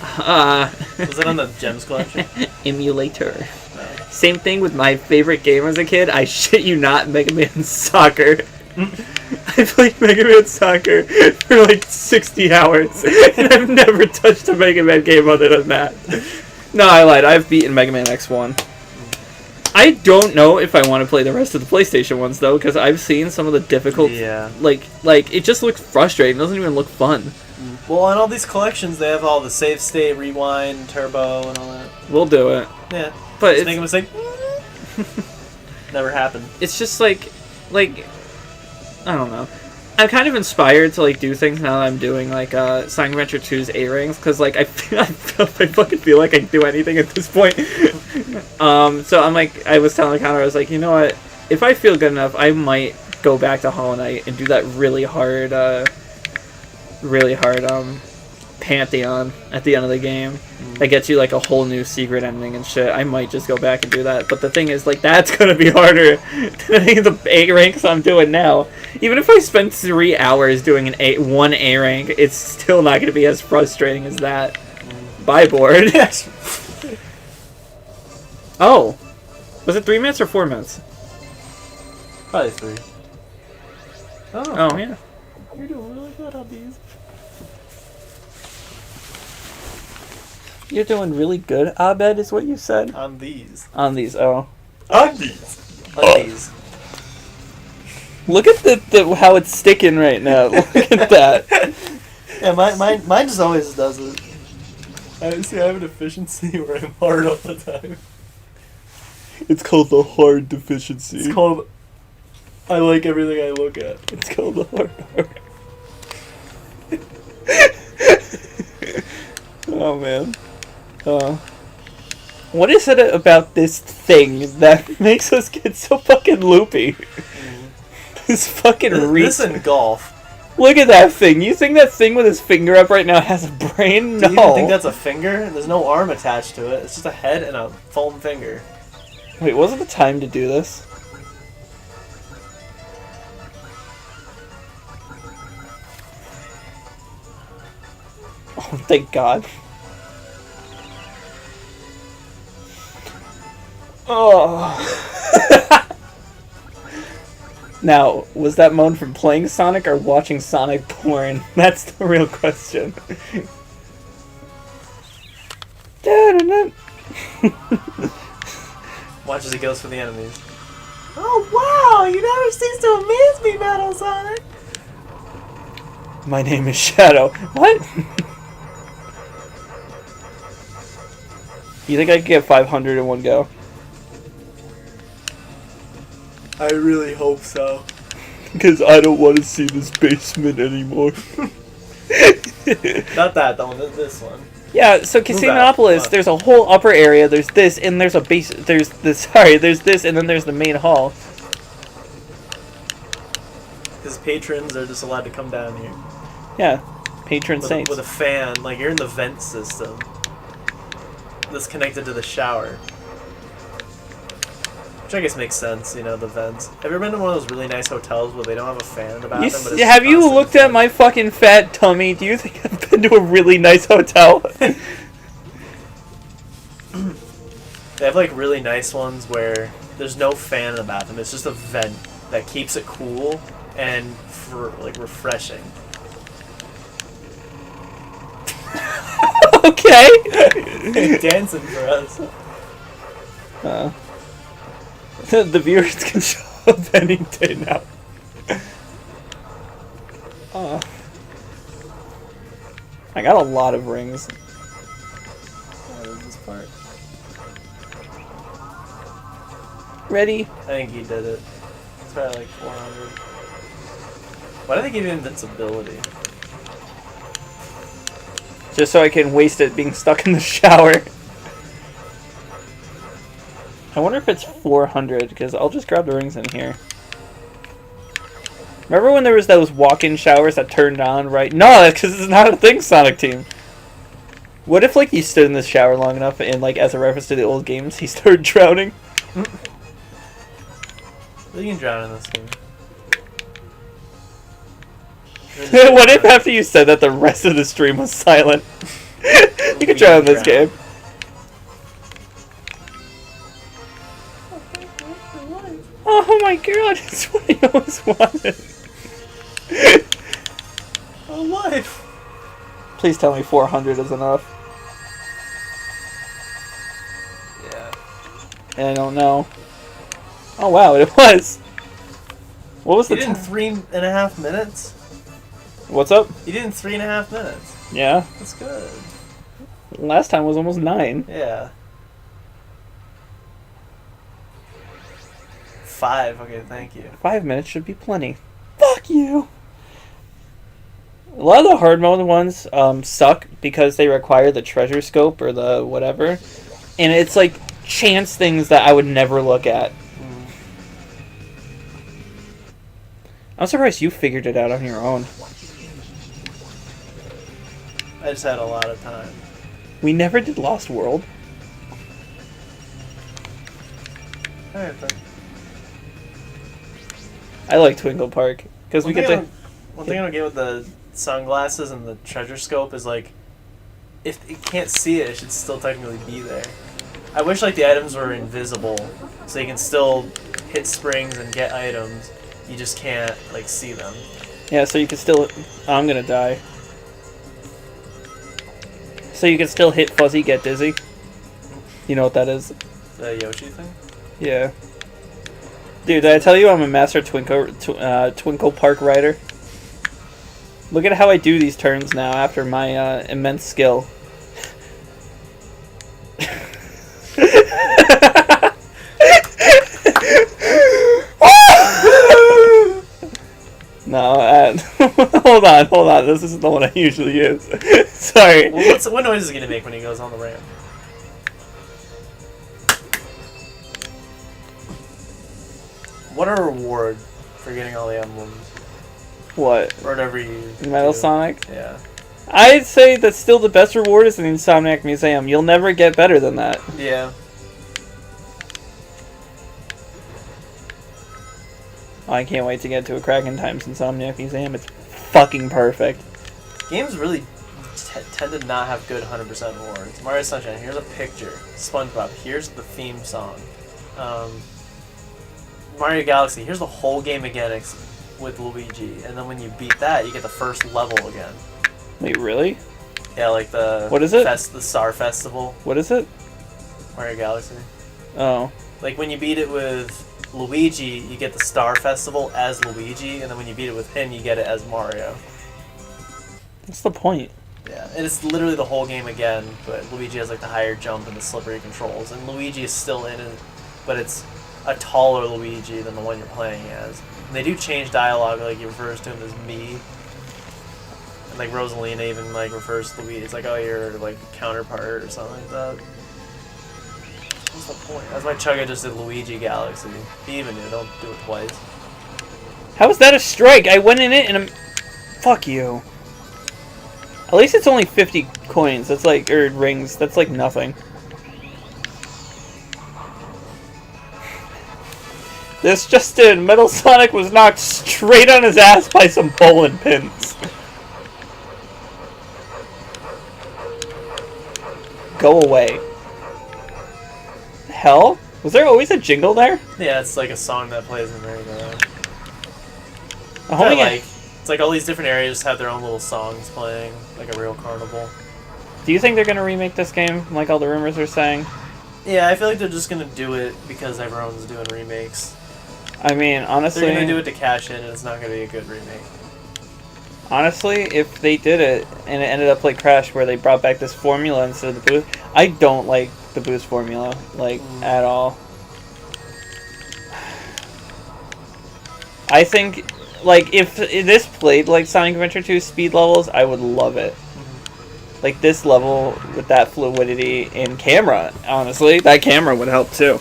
Speaker 1: Was it on the Gems collection?
Speaker 2: Emulator.
Speaker 1: No.
Speaker 2: Same thing with my favorite game as a kid. I shit you not, Mega Man Soccer. I played Mega Man Soccer for like 60 hours, and I've never touched a Mega Man game other than that. No, I lied. I've beaten Mega Man X1. I don't know if I want to play the rest of the PlayStation ones, though, because I've seen some of the difficult...
Speaker 1: Yeah.
Speaker 2: Like, it just looks frustrating. It doesn't even look fun.
Speaker 1: Well, on all these collections, they have all the save state, rewind, turbo, and all that.
Speaker 2: We'll do it.
Speaker 1: Yeah.
Speaker 2: But
Speaker 1: Just make a mistake. Never happened.
Speaker 2: it's just like, I don't know. I'm kind of inspired to like do things now that I'm doing like Sonic Adventure 2's A-Rings, because like I fucking feel like I can do anything at this point. So I'm like, I was telling Connor, I was like, you know what? If I feel good enough, I might go back to Hollow Knight and do that really hard Pantheon at the end of the game. That gets you like a whole new secret ending and shit. I might just go back and do that. But the thing is, like, that's gonna be harder than any of the A ranks I'm doing now. Even if I spend 3 hours doing one A rank, it's still not gonna be as frustrating as that. Bye, board.
Speaker 1: Yes.
Speaker 2: Oh, was it 3 minutes or 4 minutes?
Speaker 1: Probably 3.
Speaker 2: Oh yeah.
Speaker 1: You're doing really good on these.
Speaker 2: You're doing really good, Abed, is what you said?
Speaker 1: On these.
Speaker 2: On these, oh.
Speaker 1: On these. On these.
Speaker 2: Look at the how it's sticking right now. Look at that.
Speaker 1: Yeah, mine just always does it. I have an efficiency where I'm hard all the time.
Speaker 2: It's called the hard deficiency.
Speaker 1: It's called I like everything I look at.
Speaker 2: It's called the hard. Oh man. What is it about this thing that makes us get so fucking loopy? This fucking
Speaker 1: This and golf.
Speaker 2: Look at that thing. You think that thing with his finger up right now has a brain? No.
Speaker 1: Do you even think that's a finger? There's no arm attached to it. It's just a head and a foam finger.
Speaker 2: Wait, wasn't the time to do this? Oh, thank God. Oh. Now, was that moan from playing Sonic or watching Sonic porn? That's the real question.
Speaker 1: Watch as he goes for the enemies. Oh wow! You never cease to amaze me, Metal Sonic!
Speaker 2: My name is Shadow. What? You think I could get 500 in one go?
Speaker 1: I really hope so.
Speaker 2: Because I don't want to see this basement anymore.
Speaker 1: Not that one, this one.
Speaker 2: Yeah, so Casinopolis, there's a whole upper area, there's this, and there's a base, there's this, there's this, and then there's the main hall.
Speaker 1: His patrons are just allowed to come down here.
Speaker 2: Yeah, patron
Speaker 1: With
Speaker 2: saints.
Speaker 1: a fan, like you're in the vent system. That's connected to the shower. Which Which I guess makes sense, you know, the vents. Have you ever been to one of those really nice hotels where they don't have a fan in the bathroom? But it's
Speaker 2: Have you
Speaker 1: constant
Speaker 2: looked at
Speaker 1: fan?
Speaker 2: my fucking fat tummy? Do you think I've been to a really nice hotel?
Speaker 1: They have like really nice ones where there's no fan in the bathroom. It's just a vent that keeps it cool and like refreshing.
Speaker 2: Okay.
Speaker 1: Dancing for us.
Speaker 2: The viewers can show up any day now. I got a lot of rings.
Speaker 1: This part.
Speaker 2: Ready?
Speaker 1: I think he did it. It's probably like 400. Why did they give you invincibility?
Speaker 2: Just so I can waste it being stuck in the shower. I wonder if it's 400, because I'll just grab the rings in here. Remember when there was those walk-in showers that turned on, right? No, that's because it's not a thing, Sonic Team. What if, like, you stood in the shower long enough and, like, as a reference to the old games, he started drowning?
Speaker 1: You can drown in this game.
Speaker 2: What if after you said that the rest of the stream was silent? You could drown in this game. Oh my god, it's what I always wanted.
Speaker 1: Oh, life!
Speaker 2: Please tell me 400 is enough.
Speaker 1: Yeah.
Speaker 2: And I don't know. Oh wow, it was. What was
Speaker 1: You
Speaker 2: the
Speaker 1: did in
Speaker 2: time?
Speaker 1: 3.5 minutes?
Speaker 2: What's up?
Speaker 1: You did in 3.5 minutes.
Speaker 2: Yeah.
Speaker 1: That's good.
Speaker 2: Last time was almost 9.
Speaker 1: Yeah. 5, okay, thank you.
Speaker 2: 5 minutes should be plenty. Fuck you! A lot of the hard mode ones suck because they require the treasure scope or the whatever. And it's like chance things that I would never look at. I'm surprised you figured it out on your own.
Speaker 1: I just had a lot of time.
Speaker 2: We never did Lost World.
Speaker 1: Alright, then.
Speaker 2: I like Twinkle Park because we get to.
Speaker 1: One thing I don't get with the sunglasses and the treasure scope is like, if it can't see it, it should still technically be there. I wish like the items were invisible, so you can still hit springs and get items. You just can't like see them.
Speaker 2: Yeah, so you can still. Oh, I'm gonna die. So you can still hit Fuzzy, get dizzy. You know what that is?
Speaker 1: The Yoshi thing.
Speaker 2: Yeah. Dude, did I tell you I'm a master Twinkle Park rider? Look at how I do these turns now after my immense skill. No, hold on. This isn't the one I usually use. Sorry.
Speaker 1: Well, what noise is he gonna make when he goes on the ramp? What a reward for getting all the emblems.
Speaker 2: What?
Speaker 1: Or whatever you
Speaker 2: Metal
Speaker 1: do.
Speaker 2: Sonic?
Speaker 1: Yeah.
Speaker 2: I'd say that still the best reward is in the Insomniac Museum. You'll never get better than that.
Speaker 1: Yeah.
Speaker 2: I can't wait to get to a Kraken Times Insomniac Museum. It's fucking perfect.
Speaker 1: Games really tend to not have good 100% rewards. Mario Sunshine, here's a picture. SpongeBob, here's the theme song. Mario Galaxy, here's the whole game again with Luigi. And then when you beat that, you get the first level again.
Speaker 2: Wait, really?
Speaker 1: Yeah, like the...
Speaker 2: What is it?
Speaker 1: The Star Festival.
Speaker 2: What is it?
Speaker 1: Mario Galaxy.
Speaker 2: Oh.
Speaker 1: Like when you beat it with Luigi, you get the Star Festival as Luigi, and then when you beat it with him, you get it as Mario.
Speaker 2: What's the point?
Speaker 1: Yeah, and it's literally the whole game again, but Luigi has like the higher jump and the slippery controls, and Luigi is still in it, but it's a taller Luigi than the one you're playing as. And they do change dialogue, like he refers to him as me, and like Rosalina even like refers to Luigi. It's like, oh, you're like a counterpart or something like that. What's the point? That's why Chugga just did Luigi Galaxy. He even knew, don't do it twice.
Speaker 2: How is that a strike? I went in it and I'm... Fuck you. At least it's only 50 coins. That's like... Or rings. That's like nothing. This just in, Metal Sonic was knocked straight on his ass by some bowling pins. Go away. Hell? Was there always a jingle there?
Speaker 1: Yeah, it's like a song that plays in there.
Speaker 2: Oh, yeah.
Speaker 1: It's like all these different areas have their own little songs playing, like a real carnival.
Speaker 2: Do you think they're going to remake this game, like all the rumors are saying?
Speaker 1: Yeah, I feel like they're just gonna do it because everyone's doing remakes.
Speaker 2: I mean, honestly...
Speaker 1: They're gonna do it to cash in, and it's not gonna be a good remake.
Speaker 2: Honestly, if they did it, and it ended up like Crash, where they brought back this formula instead of the boost... I don't like the boost formula, like, at all. I think, like, if this played like Sonic Adventure 2 speed levels, I would love it. Like, this level with that fluidity in camera, honestly, that camera would help too.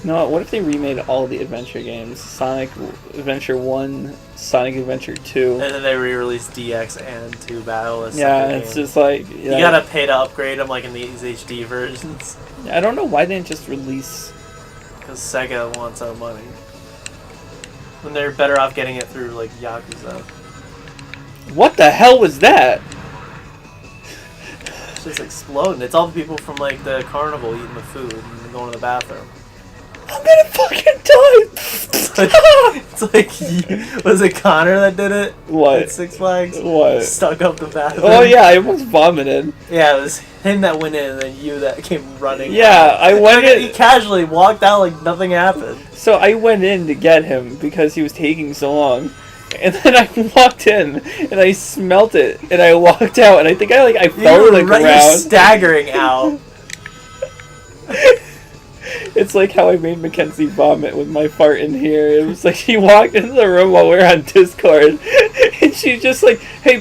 Speaker 2: No, what if they remade all the adventure games? Sonic Adventure 1, Sonic Adventure 2.
Speaker 1: And then they re-released DX and 2 Battle as
Speaker 2: Yeah,
Speaker 1: separate
Speaker 2: it's
Speaker 1: games.
Speaker 2: just like...
Speaker 1: You gotta pay to upgrade them like in these HD versions.
Speaker 2: I don't know why they didn't just release...
Speaker 1: Because Sega wants our money. When they're better off getting it through like Yakuza.
Speaker 2: What the hell was that?
Speaker 1: It's just exploding. It's all the people from like the carnival eating the food and going to the bathroom.
Speaker 2: I'm gonna fucking die!
Speaker 1: It's like, was it Connor that did it?
Speaker 2: What?
Speaker 1: At Six Flags?
Speaker 2: What?
Speaker 1: Stuck up the bathroom.
Speaker 2: Oh yeah, I almost vomited.
Speaker 1: Yeah, it was him that went in and then you that came running.
Speaker 2: Yeah,
Speaker 1: out.
Speaker 2: I went in...
Speaker 1: He casually walked out like nothing happened.
Speaker 2: So I went in to get him because he was taking so long. And then I walked in and I smelt it and I walked out and I think I fell to the
Speaker 1: You're
Speaker 2: ground.
Speaker 1: staggering out.
Speaker 2: It's like how I made Mackenzie vomit with my fart in here. It was like she walked into the room while we were on Discord, and she's just like, "Hey,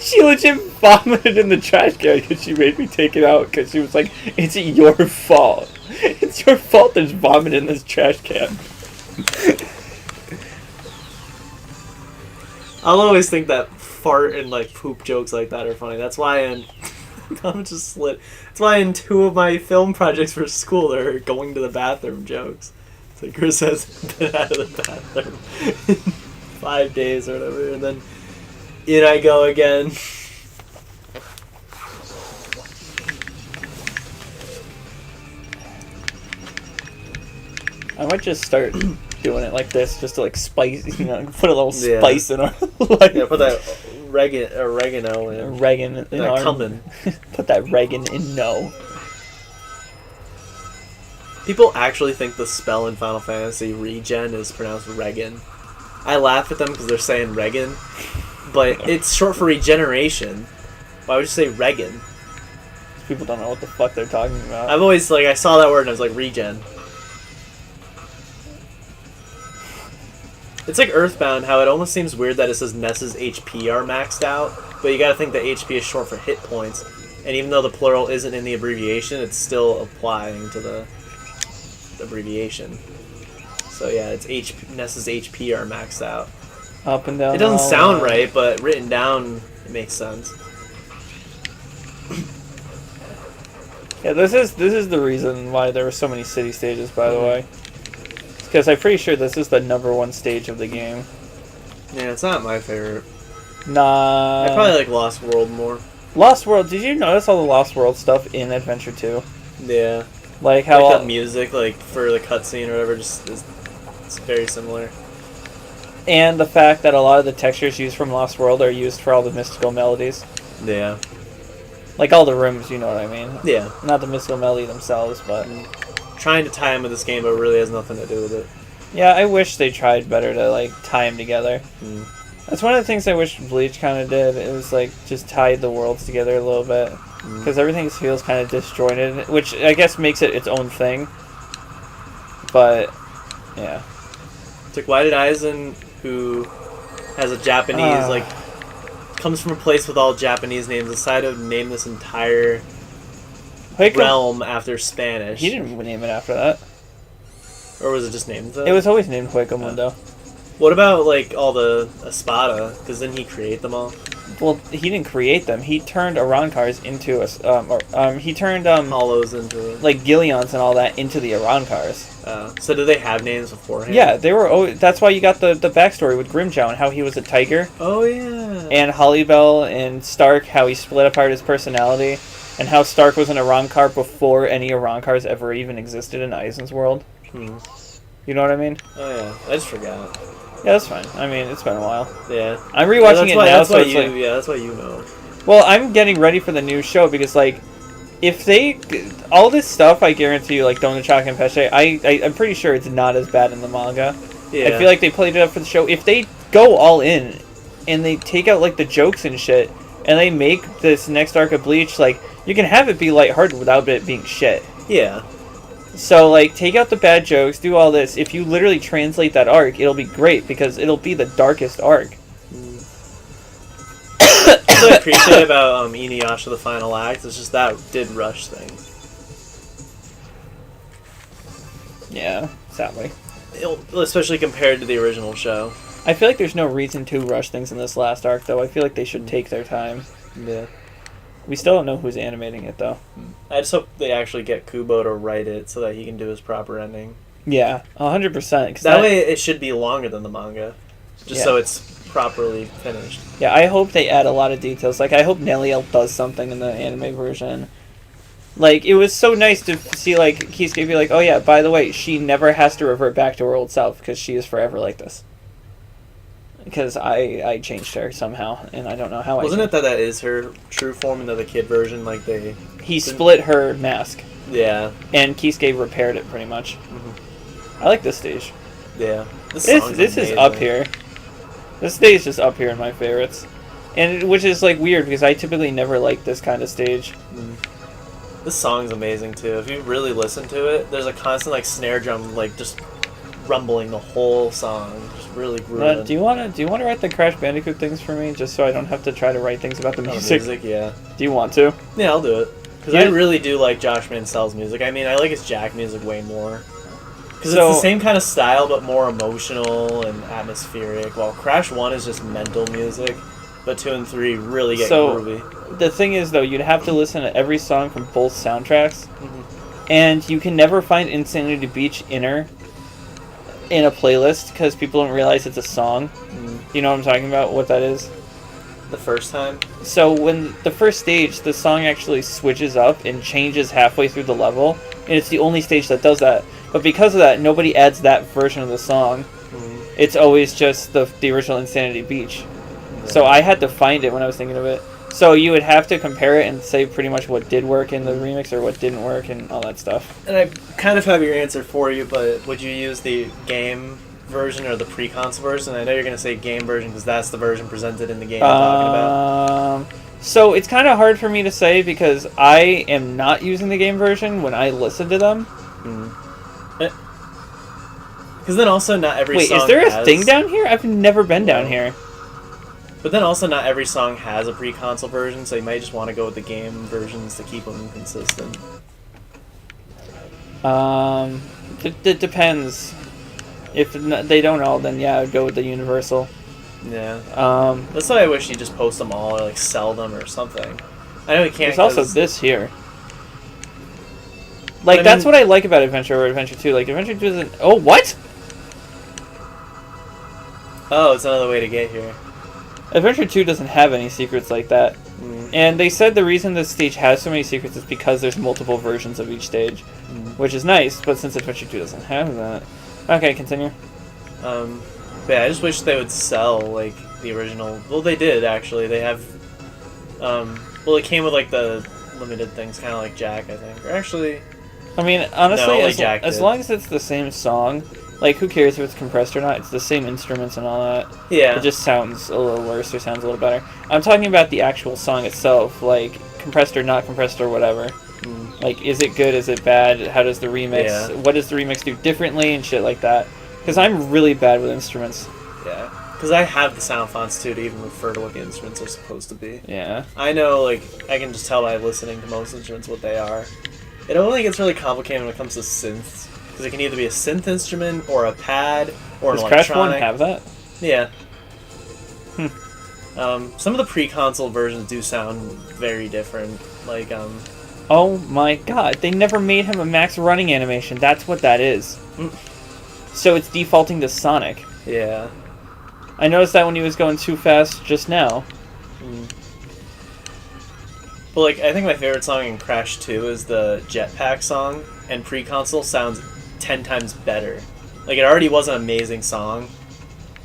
Speaker 2: she legit vomited in the trash can because she made me take it out because she was like, "It's your fault. It's your fault there's vomit in this trash can."
Speaker 1: I'll always think that fart and like poop jokes like that are funny. That's why in I'm just slit. That's why in 2 of my film projects for school there are going to the bathroom jokes. It's like Chris has been out of the bathroom in 5 days or whatever, and then in I go again.
Speaker 2: I might just start doing it like this, just to like spice, put a little
Speaker 1: Yeah.
Speaker 2: spice in our life.
Speaker 1: Yeah, put that oregano in.
Speaker 2: Reagan in
Speaker 1: That
Speaker 2: our...
Speaker 1: cumin.
Speaker 2: Put that Reagan in no.
Speaker 1: People actually think the spell in Final Fantasy regen is pronounced Regan. I laugh at them because they're saying Regan, but it's short for regeneration. Why would you say Regan?
Speaker 2: People don't know what the fuck they're talking about.
Speaker 1: I've always I saw that word and I was like regen. It's like Earthbound, how it almost seems weird that it says Ness's HP are maxed out, but you gotta think that HP is short for hit points, and even though the plural isn't in the abbreviation, it's still applying to the abbreviation. So yeah, it's Ness's HP are maxed out.
Speaker 2: Up and down.
Speaker 1: It doesn't
Speaker 2: all
Speaker 1: sound
Speaker 2: around.
Speaker 1: right, but written down, it makes sense.
Speaker 2: Yeah, this is the reason why there were so many city stages, by the way. Because I'm pretty sure this is the #1 stage of the game.
Speaker 1: Yeah, it's not my favorite.
Speaker 2: Nah.
Speaker 1: I probably like Lost World more.
Speaker 2: Lost World. Did you notice all the Lost World stuff in Adventure 2?
Speaker 1: Yeah.
Speaker 2: Like how
Speaker 1: Like that music, like for the cutscene or whatever, it's very similar.
Speaker 2: and the fact that a lot of the textures used from Lost World are used for all the mystical melodies.
Speaker 1: Yeah.
Speaker 2: Like all the rooms, you know what I mean?
Speaker 1: Yeah.
Speaker 2: Not the mystical melody themselves, but
Speaker 1: Trying to tie in with this game, but really has nothing to do with it.
Speaker 2: yeah, I wish they tried better to like tie them together.
Speaker 1: Mm.
Speaker 2: That's one of the things I wish Bleach kind of did. It was like just tied the worlds together a little bit because everything feels kind of disjointed, which I guess makes it its own thing. But yeah,
Speaker 1: It's like, why did Aizen, who has a Japanese, comes from a place with all Japanese names, decide to name this entire realm after Spanish?
Speaker 2: He didn't name it after that.
Speaker 1: Or was it just named that?
Speaker 2: It was always named Hueco Mundo.
Speaker 1: What about, like, all the Espada? Because didn't he create them all?
Speaker 2: Well, he didn't create them. He turned Arancars into he turned
Speaker 1: Hollows into it.
Speaker 2: like Gillions and all that into the Arancars.
Speaker 1: So did they have names beforehand?
Speaker 2: Yeah, they were. That's why you got the backstory with Grimjow and how he was a tiger,
Speaker 1: Oh, yeah.
Speaker 2: and Hollybell and Stark, how he split apart his personality, and how Stark was an Arankar before any Arankars ever even existed in Eisen's world.
Speaker 1: Hmm.
Speaker 2: You know what I mean?
Speaker 1: Oh, yeah. I just forgot.
Speaker 2: Yeah, that's fine. I mean, it's been a while.
Speaker 1: Yeah.
Speaker 2: I'm rewatching it now, so it's like...
Speaker 1: Yeah, that's why you know.
Speaker 2: Well, I'm getting ready for the new show because, like, if they... All this stuff, I guarantee you, like, Donachaka and Pesce, I'm pretty sure it's not as bad in the manga.
Speaker 1: Yeah.
Speaker 2: I feel like they played it up for the show. If they go all in and they take out, like, the jokes and shit, and they make this next arc of Bleach, like, you can have it be lighthearted without it being shit.
Speaker 1: Yeah.
Speaker 2: So, like, take out the bad jokes, do all this. If you literally translate that arc, it'll be great because it'll be the darkest arc.
Speaker 1: What I appreciate about Inuyasha the Final Act is just that did rush things.
Speaker 2: Yeah, sadly.
Speaker 1: Especially compared to the original show.
Speaker 2: I feel like there's no reason to rush things in this last arc, though. I feel like they should take their time.
Speaker 1: Yeah.
Speaker 2: We still don't know who's animating it, though.
Speaker 1: I just hope they actually get Kubo to write it so that he can do his proper ending.
Speaker 2: Yeah, 100%.
Speaker 1: That way it should be longer than the manga. Just
Speaker 2: Yeah.
Speaker 1: so it's properly finished.
Speaker 2: Yeah, I hope they add a lot of details. Like, I hope Neliel does something in the anime version. Like, it was so nice to see, like, Kisuke be like, oh yeah, by the way, she never has to revert back to her old self because she is forever like this. Because I changed her somehow, and I don't know how
Speaker 1: Wasn't it that is her true form into the kid version? Like, they...
Speaker 2: He split her mask,
Speaker 1: Yeah.
Speaker 2: and Kisuke repaired it, pretty much.
Speaker 1: Mm-hmm.
Speaker 2: I like this stage.
Speaker 1: Yeah.
Speaker 2: This is up here. This stage is just up here in my favorites. And which is, like, weird, because I typically never like this kind of stage.
Speaker 1: This song's amazing, too. If you really listen to it, there's a constant, like, snare drum, like, just rumbling the whole song. Just really grooving.
Speaker 2: Do you wanna write the Crash Bandicoot things for me, just so I don't have to try to write things about the music?
Speaker 1: Yeah.
Speaker 2: Do you want to?
Speaker 1: Yeah, I'll do it. Because I really do like Josh Mancel's music. I mean, I like his Jack music way more. Because it's the same kind of style, but more emotional and atmospheric, while Crash 1 is just mental music, but 2 and 3 really get groovy.
Speaker 2: The thing is, though, you'd have to listen to every song from both soundtracks, and you can never find Insanity Beach Inner in a playlist, because people don't realize it's a song. You know what I'm talking about, what that is?
Speaker 1: The first time?
Speaker 2: So when the first stage, the song actually switches up and changes halfway through the level, and it's the only stage that does that. But because of that, nobody adds that version of the song. It's always just the original Insanity Beach. So I had to find it when I was thinking of it. So you would have to compare it and say pretty much what did work in the remix or what didn't work and all that stuff.
Speaker 1: And I kind of have your answer for you, but would you use the game version or the pre-console version? I know you're going to say game version because that's the version presented in the game I'm talking about.
Speaker 2: So it's kind of hard for me to say because I am not using the game version when I listen to them.
Speaker 1: Because then also not every song
Speaker 2: Wait, is there a thing down here? I've never been down here.
Speaker 1: But then also not every song has a pre-console version, so you might just want to go with the game versions to keep them consistent.
Speaker 2: It depends. If they don't all, then yeah, I would go with the universal.
Speaker 1: Yeah. That's why I wish you just post them all or like sell them or something. I know you can't.
Speaker 2: There's also this here. Like, that's what I like about Adventure or Adventure 2. Like, Adventure 2 doesn't... Oh, what?
Speaker 1: Oh, it's another way to get here.
Speaker 2: Adventure 2 doesn't have any secrets like that. And they said the reason this stage has so many secrets is because there's multiple versions of each stage. Which is nice, but since Adventure 2 doesn't have that... Okay, continue.
Speaker 1: But yeah, I just wish they would sell, like, the original... Well, they did, actually. They have... Well, it came with, like, the limited things, kind of like Jack, I think. Or actually...
Speaker 2: I mean, honestly,
Speaker 1: no,
Speaker 2: as long as it's the same song, like, who cares if it's compressed or not? It's the same instruments and all that.
Speaker 1: Yeah.
Speaker 2: It just sounds a little worse or sounds a little better. I'm talking about the actual song itself, like, compressed or not compressed or whatever. Like, is it good? Is it bad? How does the remix...
Speaker 1: Yeah.
Speaker 2: What does the remix do differently and shit like that? Because I'm really bad with instruments.
Speaker 1: Yeah. Because I have the sound fonts, too, to even refer to what the instruments are supposed to be.
Speaker 2: Yeah.
Speaker 1: I know, like, I can just tell by listening to most instruments what they are. It only gets really complicated when it comes to synths. because it can either be a synth instrument or a pad or an
Speaker 2: Does Crash 1
Speaker 1: electronic.
Speaker 2: have that?
Speaker 1: Yeah. Some of the pre-console versions do sound very different. Like,
Speaker 2: Oh my god, they never made him a max running animation. That's what that is. So it's defaulting to Sonic.
Speaker 1: yeah.
Speaker 2: I noticed that when he was going too fast just now.
Speaker 1: But, like, I think my favorite song in Crash 2 is the Jetpack song, and pre-console sounds 10 times better. Like, it already was an amazing song,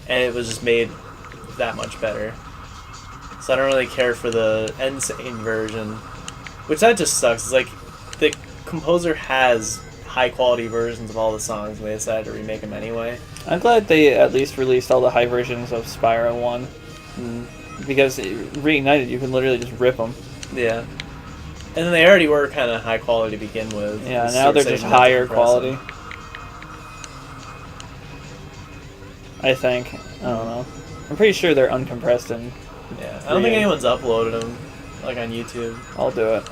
Speaker 1: and it was just made that much better. So I don't really care for the Insane version, which that just sucks. It's like, the composer has high-quality versions of all the songs, and they decided to remake them anyway.
Speaker 2: I'm glad they at least released all the high versions of Spyro 1. Because Reignited, you can literally just rip them.
Speaker 1: Yeah. And then they already were kind of high quality to begin with.
Speaker 2: Yeah,
Speaker 1: It's
Speaker 2: now
Speaker 1: sort
Speaker 2: they're
Speaker 1: of
Speaker 2: just
Speaker 1: saving that to
Speaker 2: higher
Speaker 1: compress
Speaker 2: quality.
Speaker 1: them.
Speaker 2: I think. I don't know. I'm pretty sure they're uncompressed and
Speaker 1: Yeah, I don't think anyone's uploaded them, like on YouTube.
Speaker 2: I'll do it.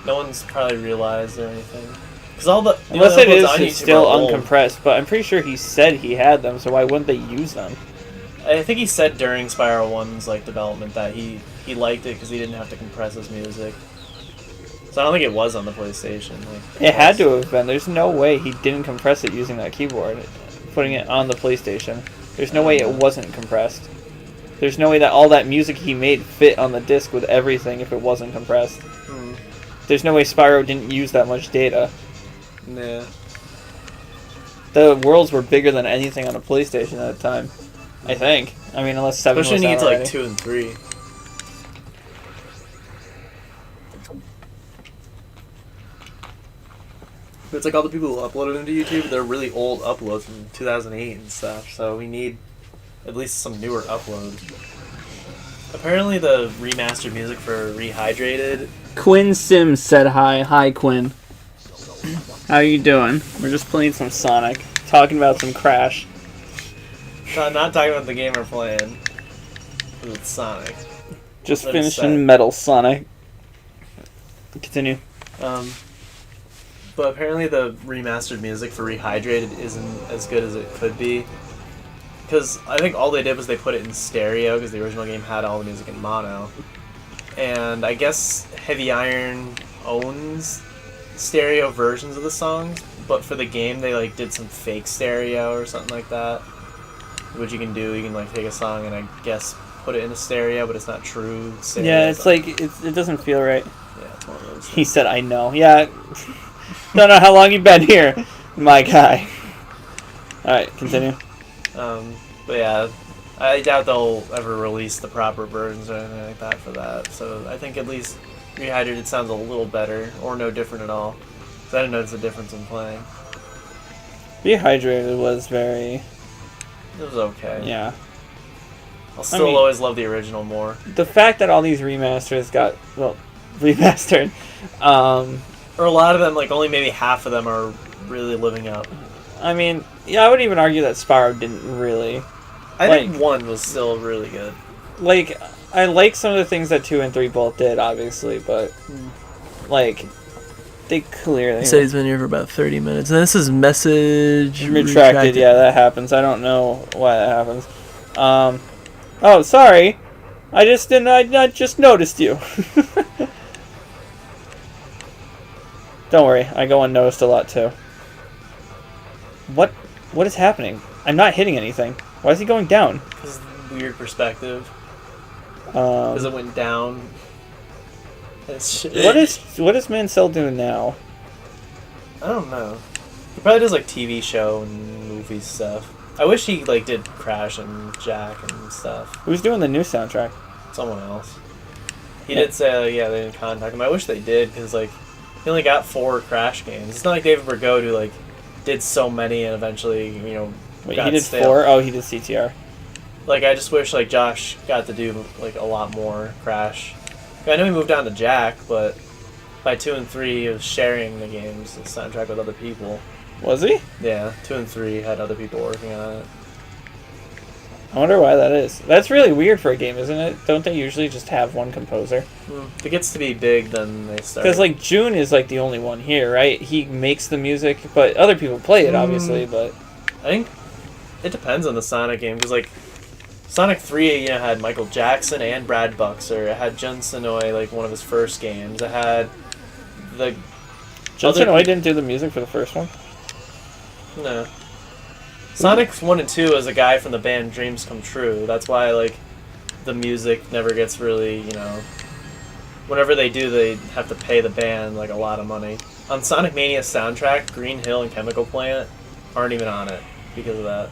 Speaker 1: No one's probably realized or anything. Because all the
Speaker 2: Unless
Speaker 1: only
Speaker 2: it
Speaker 1: uploads
Speaker 2: is
Speaker 1: on YouTube
Speaker 2: it's still
Speaker 1: are old.
Speaker 2: uncompressed, but I'm pretty sure he said he had them, so why wouldn't they use them?
Speaker 1: I think he said during Spyro 1's like development that he liked it because he didn't have to compress his music. So I don't think it was on the PlayStation. Like,
Speaker 2: It had to have been. There's no way he didn't compress it using that keyboard, putting it on the PlayStation. There's no way it wasn't compressed. There's no way that all that music he made fit on the disc with everything if it wasn't compressed. There's no way Spyro didn't use that much data.
Speaker 1: Yeah.
Speaker 2: The worlds were bigger than anything on a PlayStation at the time. I think. I mean, unless 7
Speaker 1: Especially
Speaker 2: was
Speaker 1: when you
Speaker 2: out
Speaker 1: get to like
Speaker 2: already.
Speaker 1: 2 and 3. But it's like all the people who uploaded them to YouTube, they're really old uploads from 2008 and stuff, so we need at least some newer uploads. Apparently the remastered music for Rehydrated...
Speaker 2: Quinn Sims said hi. Hi, Quinn. How you doing? We're just playing some Sonic. Talking about some Crash.
Speaker 1: Not talking about the game we're playing. It's Sonic.
Speaker 2: Just
Speaker 1: Let it set.
Speaker 2: finishing Metal Sonic. Continue.
Speaker 1: But apparently the remastered music for Rehydrated isn't as good as it could be. Because I think all they did was they put it in stereo, because the original game had all the music in mono. And I guess Heavy Iron owns stereo versions of the songs, but for the game they like did some fake stereo or something like that. Which you can do, you can like take a song and I guess put it in a stereo, but it's not true stereo.
Speaker 2: Yeah, it's like, it doesn't feel right.
Speaker 1: Yeah, it's one of those
Speaker 2: He
Speaker 1: things.
Speaker 2: said, I know. Yeah. Don't know how long you've been here, my guy. Alright, continue.
Speaker 1: But yeah, I doubt they'll ever release the proper versions or anything like that for that. So I think at least Rehydrated sounds a little better, or no different at all. Because I didn't notice a difference in playing.
Speaker 2: Rehydrated was very...
Speaker 1: It was okay.
Speaker 2: Yeah.
Speaker 1: I'll still
Speaker 2: mean-
Speaker 1: always love the original more.
Speaker 2: The fact that all these remasters got, well, remastered,
Speaker 1: Or a lot of them, like only maybe half of them are really living up.
Speaker 2: I mean, yeah, I would even argue that Spyro didn't really.
Speaker 1: I think
Speaker 2: Like-
Speaker 1: 1 was still really good.
Speaker 2: Like, I like some of the things that 2 and 3 both did, obviously, but, like, they clearly...
Speaker 1: he's been here for about 30 minutes. And this is message
Speaker 2: retracted, yeah, that happens. I don't know why that happens. Oh, sorry. I just noticed you. Don't worry, I go unnoticed a lot too. What is happening? I'm not hitting anything. Why is he going down?
Speaker 1: Because weird perspective. Because it went down.
Speaker 2: What is Mansell doing now?
Speaker 1: I don't know. He probably does like TV show and movie stuff. I wish he like did Crash and Jack and stuff.
Speaker 2: Who's doing the new soundtrack?
Speaker 1: Someone else. He
Speaker 2: Yeah.
Speaker 1: did say yeah they didn't contact him. I wish they did because like he only got 4 Crash games. It's not like David Bergode who like did so many and eventually
Speaker 2: Wait,
Speaker 1: got
Speaker 2: he did
Speaker 1: stale.
Speaker 2: 4? Oh, he did CTR.
Speaker 1: Like I just wish like Josh got to do like a lot more Crash. I know he moved on to Jack, but by 2 and 3 he was sharing the games, the soundtrack with other people.
Speaker 2: Was he?
Speaker 1: Yeah, 2 and 3 had other people working on it.
Speaker 2: I wonder why that is. That's really weird for a game, isn't it? Don't they usually just have one composer?
Speaker 1: If it gets to be big, then they start.
Speaker 2: Because like June is like the only one here, right? He makes the music, but other people play it, obviously. But
Speaker 1: I think it depends on the Sonic game, because like Sonic 3, had Michael Jackson and Brad Buxer. It had Jun Sonoy, like one of his first games. It had the
Speaker 2: Jun Sonoy didn't do the music for the first one.
Speaker 1: No. Sonic 1 and 2 is a guy from the band Dreams Come True. That's why, like, the music never gets really, Whenever they do, they have to pay the band, like, a lot of money. On Sonic Mania's soundtrack, Green Hill and Chemical Plant aren't even on it because of that.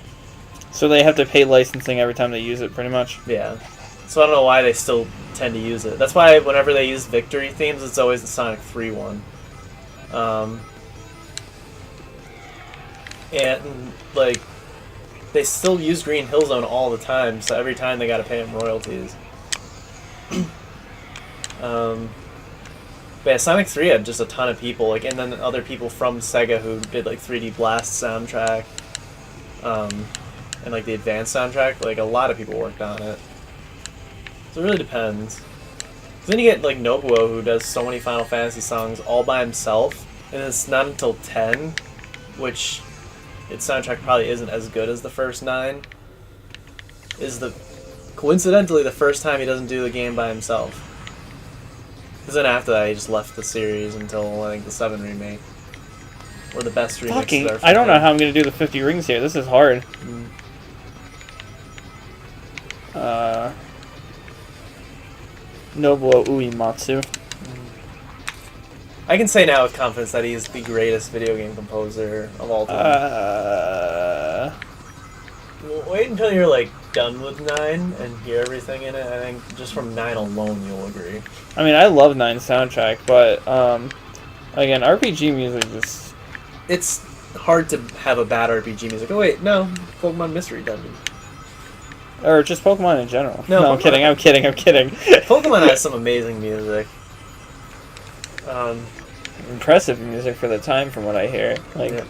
Speaker 2: So they have to pay licensing every time they use it, pretty much?
Speaker 1: Yeah. So I don't know why they still tend to use it. That's why whenever they use victory themes, it's always the Sonic 3 one. And, like, they still use Green Hill Zone all the time, so every time they gotta pay them royalties. But yeah, Sonic 3 had just a ton of people, like, and then other people from Sega who did, like, 3D Blast soundtrack, and, like, the advanced soundtrack. Like, a lot of people worked on it. So it really depends. 'Cause then you get, like, Nobuo, who does so many Final Fantasy songs all by himself, and it's not until 10, which its soundtrack probably isn't as good as the first 9, is coincidentally the first time he doesn't do the game by himself. Because then after that, he just left the series until, I think, the 7 remake. Or the best remixes are.
Speaker 2: I don't know how I'm going to do the 50 rings here. This is hard. Nobuo Uematsu.
Speaker 1: I can say now with confidence that he is the greatest video game composer of all time. Wait until you're, like, done with 9 and hear everything in it. I think just from 9 alone you'll agree.
Speaker 2: I mean, I love 9's soundtrack, but, again, RPG music just...
Speaker 1: It's hard to have a bad RPG music. Oh, wait, no. Pokemon Mystery Dungeon.
Speaker 2: Or just Pokemon in general.
Speaker 1: No,
Speaker 2: I'm kidding.
Speaker 1: Pokemon has some amazing music.
Speaker 2: Impressive music for the time, from what I hear. Like,
Speaker 1: yeah.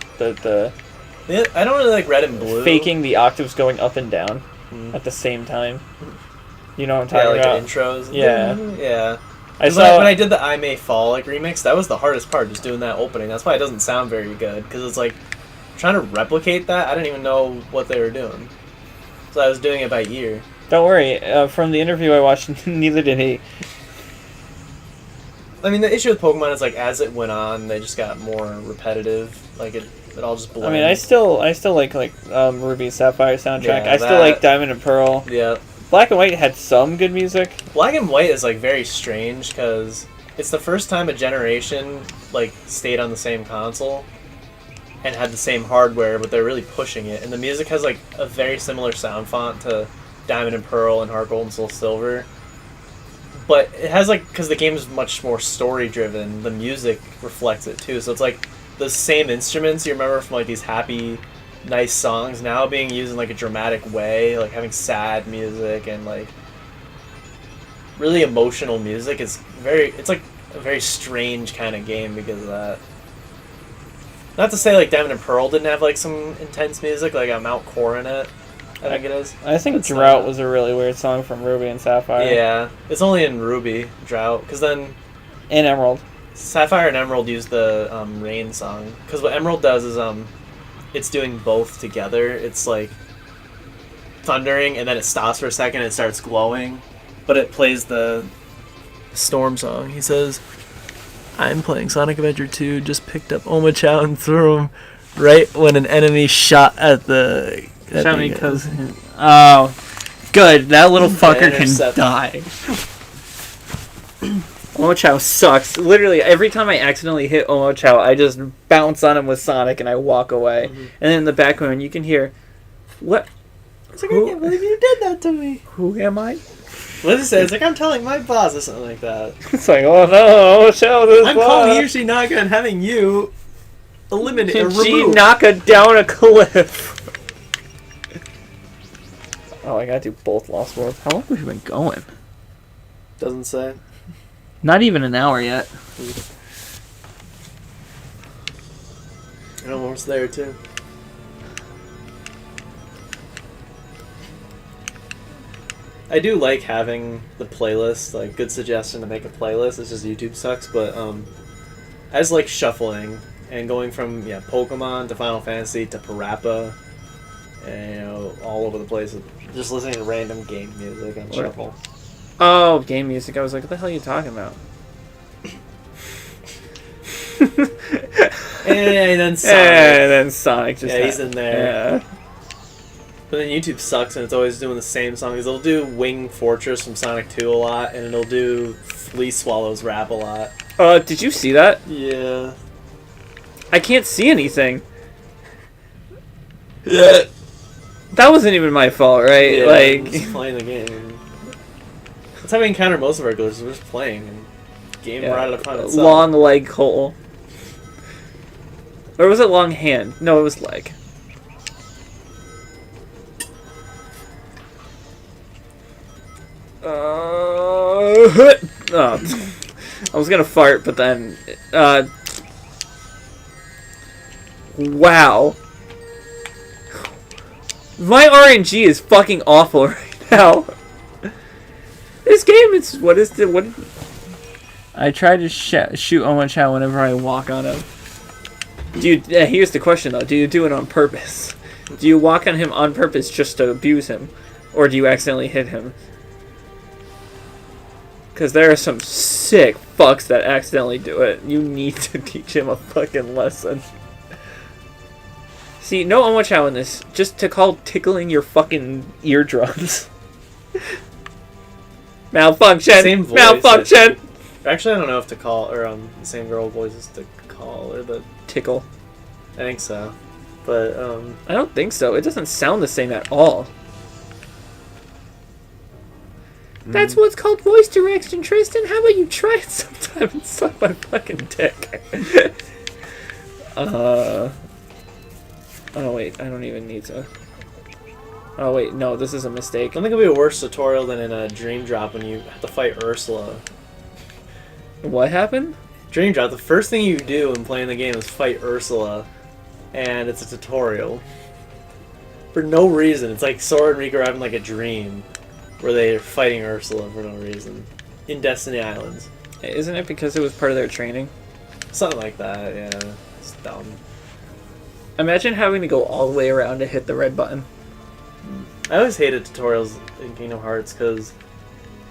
Speaker 1: I don't really like Red and Blue.
Speaker 2: Faking the octaves going up and down at the same time. You know what I'm talking about?
Speaker 1: The intros.
Speaker 2: Yeah.
Speaker 1: Yeah.
Speaker 2: When
Speaker 1: I did the I May Fall remix, that was the hardest part, just doing that opening. That's why it doesn't sound very good, because it's like trying to replicate that. I didn't even know what they were doing, so I was doing it by ear.
Speaker 2: Don't worry. From the interview I watched, neither did he.
Speaker 1: I mean, the issue with Pokemon is, like, as it went on, they just got more repetitive. Like, it all just blended.
Speaker 2: I mean, I still like Ruby and Sapphire soundtrack.
Speaker 1: Yeah,
Speaker 2: I still like Diamond and Pearl.
Speaker 1: Yeah.
Speaker 2: Black and White had some good music.
Speaker 1: Black and White is, like, very strange, because it's the first time a generation, like, stayed on the same console and had the same hardware, but they're really pushing it. And the music has, like, a very similar sound font to Diamond and Pearl and Heart Gold and Soul Silver. But it has, like, because the game is much more story-driven, the music reflects it, too. So it's, like, the same instruments you remember from, like, these happy, nice songs now being used in, like, a dramatic way, like, having sad music and, like, really emotional music. It's like, a very strange kind of game because of that. Not to say, like, Diamond and Pearl didn't have, like, some intense music, like, Mount Coronet. I think it is.
Speaker 2: I think Drought was a really weird song from Ruby and Sapphire.
Speaker 1: Yeah. It's only in Ruby, Drought, because then...
Speaker 2: And Emerald.
Speaker 1: Sapphire and Emerald use the Rain song. Because what Emerald does is it's doing both together. It's, like, thundering, and then it stops for a second and it starts glowing. But it plays the Storm song. He says, I'm playing Sonic Adventure 2, just picked up Omochao and threw him right when an enemy shot at the...
Speaker 2: Oh, good. That little fucker can die. Omochao sucks. Literally, every time I accidentally hit Omochao, I just bounce on him with Sonic and I walk away. And then in the background, you can hear, what?
Speaker 1: It's like, I can't believe you did that to me.
Speaker 2: Who am I?
Speaker 1: What does it say? It's like, I'm telling my boss or something like that.
Speaker 2: It's like, oh no, Omochao,
Speaker 1: I'm calling Hiroshi Naga and having you eliminate or remove.
Speaker 2: Naka down a cliff. Oh, I gotta do both Lost Worlds. How long have we been going?
Speaker 1: Doesn't say.
Speaker 2: Not even an hour yet.
Speaker 1: You're almost there, too. I do like having the playlist. Like, good suggestion to make a playlist. It's just YouTube sucks, but I just like shuffling and going from Pokemon to Final Fantasy to Parappa, and all over the place. Just listening to random game music on shuffle.
Speaker 2: Oh, game music. I was like, what the hell are you talking about?
Speaker 1: And then Sonic.
Speaker 2: And then Sonic just
Speaker 1: he's in there.
Speaker 2: Yeah.
Speaker 1: But then YouTube sucks, and it's always doing the same songs. It'll do Wing Fortress from Sonic 2 a lot, and it'll do Flea Swallow's Rap a lot.
Speaker 2: Did you see that?
Speaker 1: Yeah. I
Speaker 2: can't see anything.
Speaker 1: Yeah.
Speaker 2: That wasn't even my fault, right?
Speaker 1: Yeah,
Speaker 2: like,
Speaker 1: I'm just playing the game. That's how we encounter most of our glitches. We're just playing, and the game brought it upon itself.
Speaker 2: Long leg hole. Or was it long hand? No, it was leg. Oh, I was gonna fart, but then, wow. My RNG is fucking awful right now. This game is, what? I try to shoot Omochao whenever I walk on him. Here's the question though, do you do it on purpose? Do you walk on him on purpose just to abuse him? Or do you accidentally hit him? Because there are some sick fucks that accidentally do it. You need to teach him a fucking lesson. See, no Omochao in this. Just to call tickling your fucking eardrums. Malfunction!
Speaker 1: Same voice,
Speaker 2: Malfunction!
Speaker 1: Actually, I don't know if to call, or the same girl voices to call, or the...
Speaker 2: Tickle.
Speaker 1: I think so. But,
Speaker 2: I don't think so. It doesn't sound the same at all. That's what's called voice direction, Tristan. How about you try it sometime and suck my fucking dick? Oh, wait. I don't even need to... Oh, wait. No, this is a mistake.
Speaker 1: I don't think it'll be a worse tutorial than in a Dream Drop when you have to fight Ursula.
Speaker 2: What happened?
Speaker 1: Dream Drop, the first thing you do when playing the game is fight Ursula, and it's a tutorial. For no reason. It's like Sora and Riku are having like a dream, where they're fighting Ursula for no reason. In Destiny Islands.
Speaker 2: Isn't it because it was part of their training?
Speaker 1: Something like that, yeah. It's dumb.
Speaker 2: Imagine having to go all the way around to hit the red button.
Speaker 1: I always hated tutorials in Kingdom Hearts because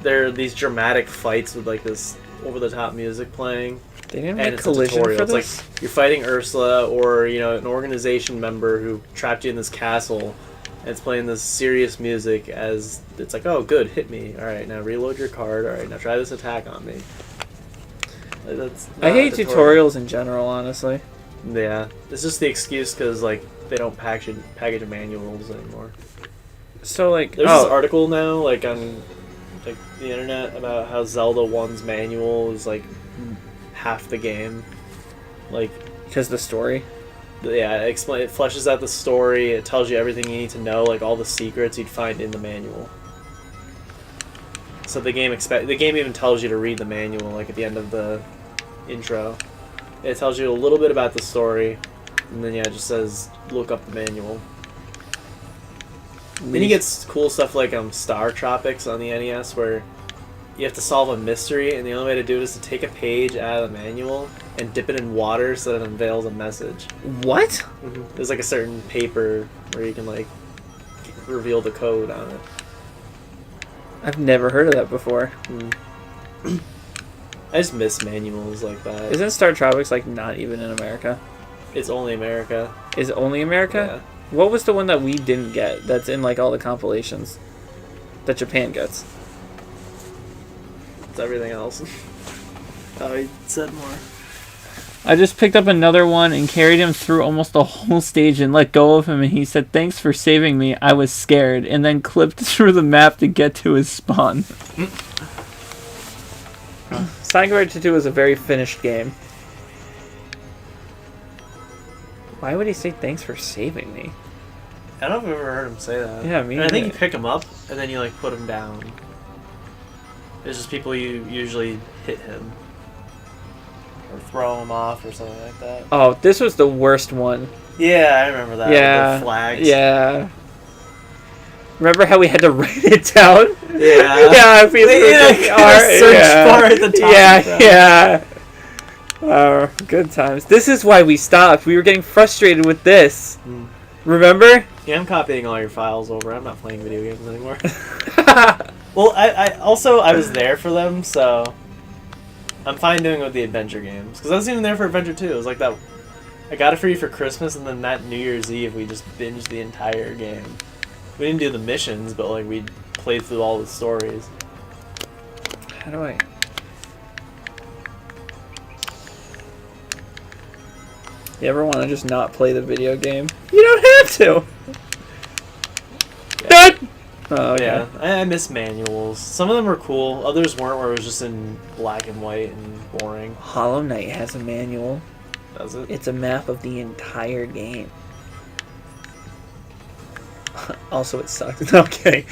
Speaker 1: there are these dramatic fights with like this over-the-top music playing.
Speaker 2: They didn't
Speaker 1: and
Speaker 2: make
Speaker 1: it's
Speaker 2: collision
Speaker 1: a tutorial.
Speaker 2: for
Speaker 1: It's
Speaker 2: this?
Speaker 1: like you're fighting Ursula or an organization member who trapped you in this castle, and it's playing this serious music as it's like, oh good, hit me. Alright, now reload your card. Alright, now try this attack on me. That's
Speaker 2: I hate tutorials in general, honestly.
Speaker 1: Yeah, it's just the excuse because like they don't package manuals anymore.
Speaker 2: So like,
Speaker 1: there's this article now like on like the internet about how Zelda 1's manual is like half the game, like
Speaker 2: because the story.
Speaker 1: Yeah, it fleshes out the story. It tells you everything you need to know, like all the secrets you'd find in the manual. So the game even tells you to read the manual, like at the end of the intro. It tells you a little bit about the story, and then it just says look up the manual. Then you get cool stuff like Star Tropics on the NES, where you have to solve a mystery, and the only way to do it is to take a page out of the manual and dip it in water so that it unveils a message.
Speaker 2: What?
Speaker 1: Mm-hmm. There's like a certain paper where you can like reveal the code on it.
Speaker 2: I've never heard of that before.
Speaker 1: I just miss manuals like that.
Speaker 2: Isn't Star Tropics like not even in America?
Speaker 1: It's only America.
Speaker 2: Is it only America?
Speaker 1: Yeah.
Speaker 2: What was the one that we didn't get that's in like all the compilations that Japan gets?
Speaker 1: It's everything else. Oh, he said more.
Speaker 2: I just picked up another one and carried him through almost the whole stage and let go of him, and he said, "Thanks for saving me, I was scared," and then clipped through the map to get to his spawn. Sonic Adventure 2 is a very finished game. Why would he say thanks for saving me?
Speaker 1: I don't know if I've ever heard him say that.
Speaker 2: Yeah, me
Speaker 1: and I think
Speaker 2: either.
Speaker 1: you pick him up, and then you like put him down. It's just people you usually hit him. Or throw him off or something like that.
Speaker 2: Oh, this was the worst one.
Speaker 1: Yeah, I remember that.
Speaker 2: Yeah.
Speaker 1: With the flags.
Speaker 2: Yeah. Remember how we had to write it down?
Speaker 1: Yeah.
Speaker 2: Yeah, if we
Speaker 1: search bar at the top.
Speaker 2: Yeah. Good times. This is why we stopped. We were getting frustrated with this. Remember?
Speaker 1: Yeah, I'm copying all your files over. I'm not playing video games anymore. Well, I was there for them, so I'm fine doing it with the adventure games. Because I wasn't even there for Adventure 2. It was like that. I got it for you for Christmas, and then that New Year's Eve, we just binged the entire game. We didn't do the missions, but like we played through all the stories.
Speaker 2: How do I... You ever want to just not play the video game? You don't have to!
Speaker 1: Yeah.
Speaker 2: Oh, okay.
Speaker 1: Yeah, I miss manuals. Some of them were cool, others weren't, where it was just in black and white and boring.
Speaker 2: Hollow Knight has a manual.
Speaker 1: Does it?
Speaker 2: It's a map of the entire game. Also, it sucks. Okay.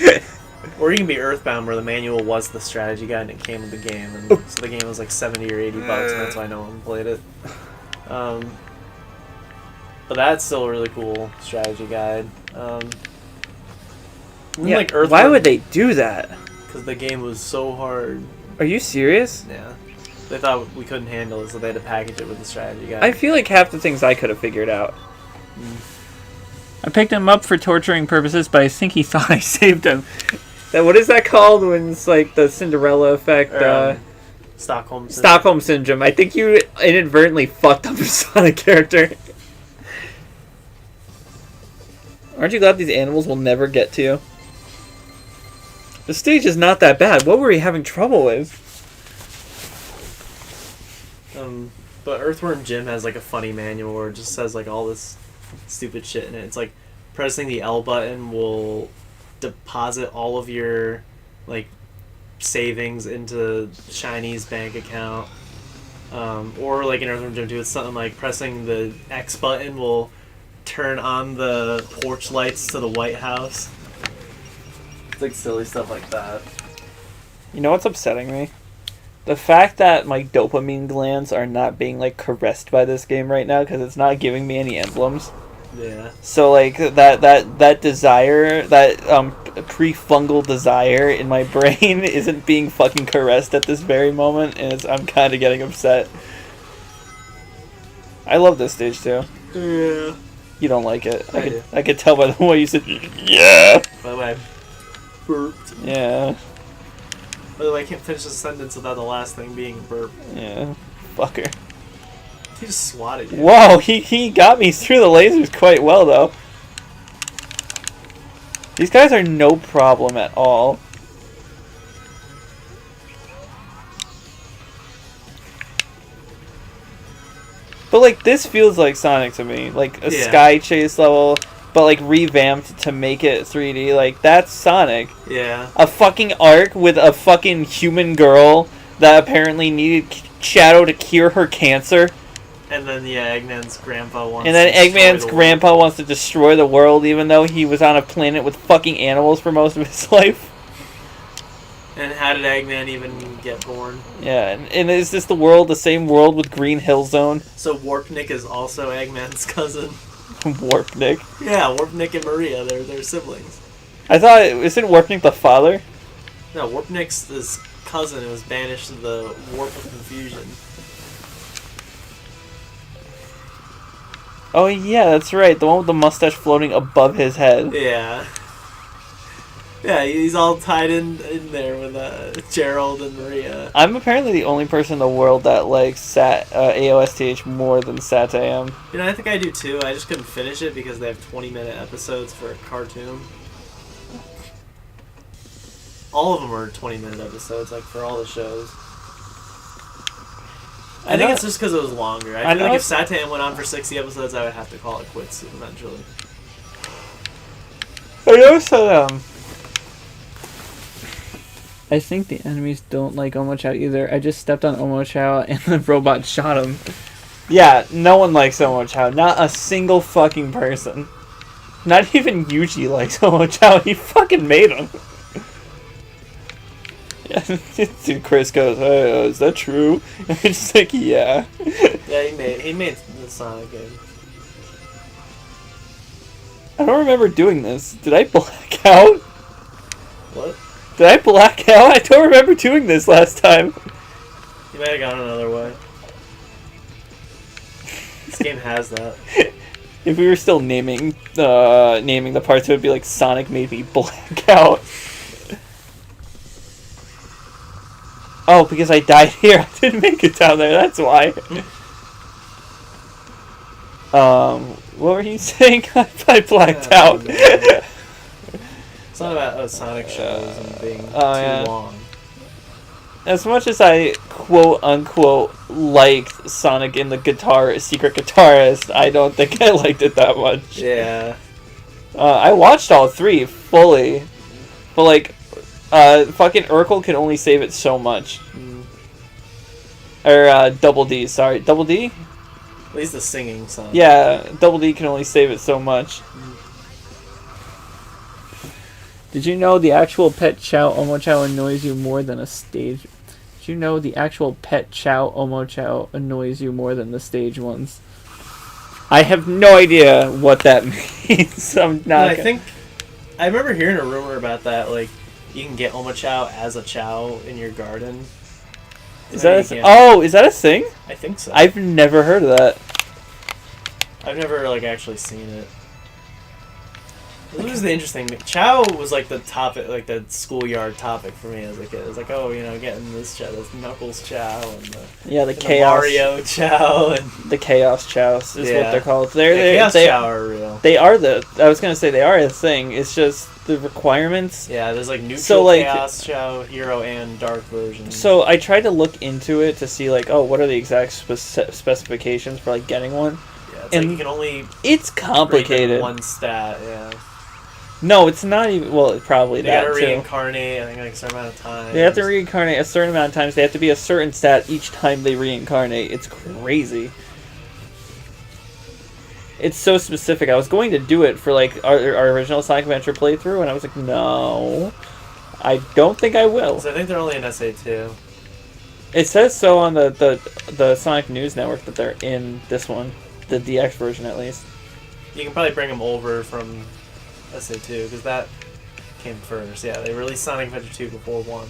Speaker 1: Or you can be Earthbound, where the manual was the strategy guide and it came with the game, and so the game was like $70 or $80, and that's why no one played it. But that's still a really cool strategy guide.
Speaker 2: Yeah,
Speaker 1: like Earthbound,
Speaker 2: why would they do that?
Speaker 1: Because the game was so hard.
Speaker 2: Are you serious?
Speaker 1: Yeah. They thought we couldn't handle it, so they had to package it with the strategy guide.
Speaker 2: I feel like half the things I could have figured out. I picked him up for torturing purposes, but I think he thought I saved him. What is that called when it's like the Cinderella effect?
Speaker 1: Stockholm Syndrome.
Speaker 2: Stockholm Syndrome. I think you inadvertently fucked up a Sonic character. Aren't you glad these animals will never get to you? The stage is not that bad. What were we having trouble with?
Speaker 1: But Earthworm Jim has like a funny manual where it just says like all this stupid shit in it. It's like pressing the L button will deposit all of your like savings into Chinese bank account. Or like in Earthworm Jim 2, it's something like pressing the X button will turn on the porch lights to the White House. It's like silly stuff like that.
Speaker 2: You know what's upsetting me? The fact that my dopamine glands are not being like caressed by this game right now because it's not giving me any emblems.
Speaker 1: Yeah.
Speaker 2: So like that desire, that prefungal desire in my brain isn't being fucking caressed at this very moment, and I'm kind of getting upset. I love this stage too.
Speaker 1: Yeah.
Speaker 2: You don't like it.
Speaker 1: I
Speaker 2: I could tell by the way you said yeah.
Speaker 1: By the way, I burped.
Speaker 2: Yeah.
Speaker 1: By the way, I can't finish a sentence without the last thing being a burp.
Speaker 2: Yeah. Fucker.
Speaker 1: He just swatted you.
Speaker 2: Whoa, he got me through the lasers quite well, though. These guys are no problem at all. But, like, this feels like Sonic to me. Like, a Sky Chase level, but, like, revamped to make it 3D. Like, that's Sonic.
Speaker 1: Yeah.
Speaker 2: A fucking arc with a fucking human girl that apparently needed Shadow to cure her cancer.
Speaker 1: And then, yeah, Eggman's grandpa wants
Speaker 2: And then Eggman's grandpa wants to destroy the world even though he was on a planet with fucking animals for most of his life.
Speaker 1: And how did Eggman even get born?
Speaker 2: Yeah, and is this the same world with Green Hill Zone?
Speaker 1: So Warpnik is also Eggman's cousin?
Speaker 2: Warpnik?
Speaker 1: Yeah, Warpnik and Maria, they're siblings.
Speaker 2: I thought, isn't Warpnik the father?
Speaker 1: No, Warpnik's his cousin who was banished to the Warp of Confusion.
Speaker 2: Oh yeah, that's right, the one with the mustache floating above his head.
Speaker 1: Yeah. Yeah, he's all tied in there with Gerald and Maria.
Speaker 2: I'm apparently the only person in the world that likes AOSTH more than SatAM.
Speaker 1: You know, I think I do too. I just couldn't finish it because they have 20-minute episodes for a cartoon. All of them are 20-minute episodes, like for all the shows. I think it's just because it was longer. I feel like if SatAM went on for 60 episodes, I would have to call it quits eventually.
Speaker 2: I noticed that, I think the enemies don't like Omochao either. I just stepped on Omochao and the robot shot him. Yeah, no one likes Omochao. Not a single fucking person. Not even Yuji likes Omochao. He fucking made him. Dude, Chris goes, "Oh, is that true?" And I'm just like, yeah.
Speaker 1: Yeah, he made the Sonic game.
Speaker 2: I don't remember doing this. Did I black out?
Speaker 1: What?
Speaker 2: Did I black out? I don't remember doing this last time.
Speaker 1: You might have gone another way. This game has that.
Speaker 2: If we were still naming the parts, it would be like Sonic made me black out. Oh, because I died here. I didn't make it down there. That's why. What were you saying? I blacked out.
Speaker 1: It's not about Sonic shows and being too long.
Speaker 2: As much as I quote unquote liked Sonic in the Secret Guitarist, I don't think I liked it that much.
Speaker 1: Yeah.
Speaker 2: I watched all three fully, but like, fucking Urkel can only save it so much. Or Double D, sorry, Double D.
Speaker 1: At least the singing song.
Speaker 2: Yeah, Double D can only save it so much. Did you know the actual pet Chow Omo Chow annoys you more than a stage? Did you know the actual pet Chow Omo Chow annoys you more than the stage ones? I have no idea what that means. I'm not.
Speaker 1: I remember hearing a rumor about that. Like, you can get Omo Chow as a Chow in your garden.
Speaker 2: Is that is that a thing?
Speaker 1: I think so.
Speaker 2: I've never heard of that.
Speaker 1: I've never like actually seen it. This was the interesting. Chow was like the topic, like the schoolyard topic for me as a kid. It was like, oh, you know, getting this Chow, this Knuckles Chow, and
Speaker 2: the
Speaker 1: and
Speaker 2: Chaos
Speaker 1: the Mario Chow, and
Speaker 2: the Chaos Chows is what they're called.
Speaker 1: Chaos Chow are real.
Speaker 2: They are I was gonna say they are a thing. It's just the requirements.
Speaker 1: Yeah, there's like neutral Chaos Chow, Hero, and Dark versions.
Speaker 2: So I tried to look into it to see like, oh, what are the exact specifications for like getting one?
Speaker 1: Yeah, it's like you can only.
Speaker 2: It's complicated.
Speaker 1: One stat, yeah.
Speaker 2: No, it's not even. Well, probably
Speaker 1: they
Speaker 2: that
Speaker 1: gotta
Speaker 2: too.
Speaker 1: reincarnate. I think like a certain amount of times.
Speaker 2: They have to reincarnate a certain amount of times. They have to be a certain stat each time they reincarnate. It's crazy. It's so specific. I was going to do it for like our original Sonic Adventure playthrough, and I was like, no, I don't think I will.
Speaker 1: So I think they're only in SA2.
Speaker 2: It says so on the Sonic News Network that they're in this one, the DX version at least.
Speaker 1: You can probably bring them over from SA2 because that came first. Yeah, they released Sonic Adventure 2 before 1.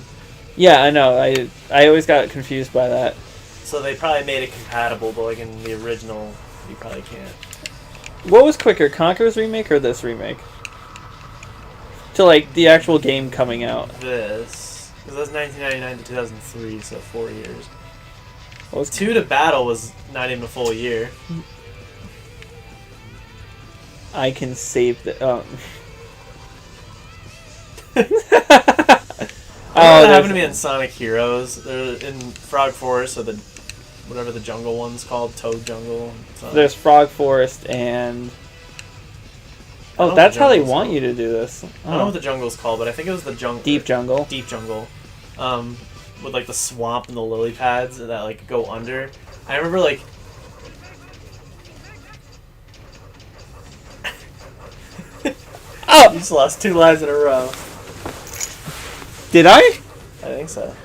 Speaker 2: Yeah, I know. I always got confused by that.
Speaker 1: So they probably made it compatible, but like in the original, you probably can't.
Speaker 2: What was quicker, Conker's remake or this remake? To like the actual game coming out.
Speaker 1: This, because that's 1999 to 2003, so 4 years.
Speaker 2: What was
Speaker 1: 2 to Battle was not even a full year.
Speaker 2: I can save the.
Speaker 1: That happened to me in Sonic Heroes. They're in Frog Forest, or whatever the jungle one's called, Toad Jungle.
Speaker 2: There's Frog Forest and. Oh, that's how they want you to do this.
Speaker 1: I don't know what the jungle's called, but I think it was the jungle.
Speaker 2: Deep Jungle.
Speaker 1: Deep Jungle, with like the swamp and the lily pads that like go under. I remember like.
Speaker 2: Oh!
Speaker 1: You just lost 2 lives in a row.
Speaker 2: Did I?
Speaker 1: I think so.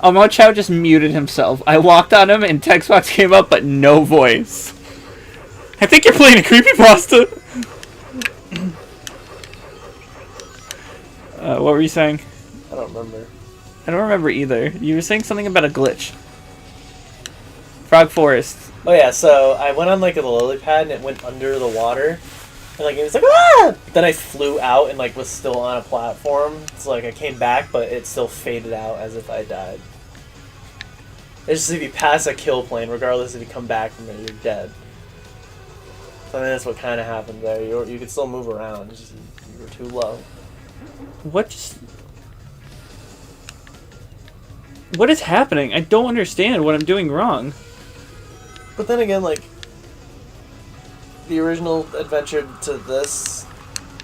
Speaker 2: Omo Chow just muted himself. I walked on him and text box came up, but no voice. I think you're playing a creepypasta. What were you saying?
Speaker 1: I don't remember.
Speaker 2: I don't remember either. You were saying something about a glitch. Frog Forest.
Speaker 1: Oh yeah, so I went on like a lily pad and it went under the water. And like it was like, ah! Then I flew out and like was still on a platform. So like I came back, but it still faded out as if I died. It's just if you pass a kill plane, regardless if you come back from it, you're dead. So I think that's what kind of happened there. You could still move around, just you were too low.
Speaker 2: What is happening? I don't understand what I'm doing wrong.
Speaker 1: But then again, like, the original adventure to this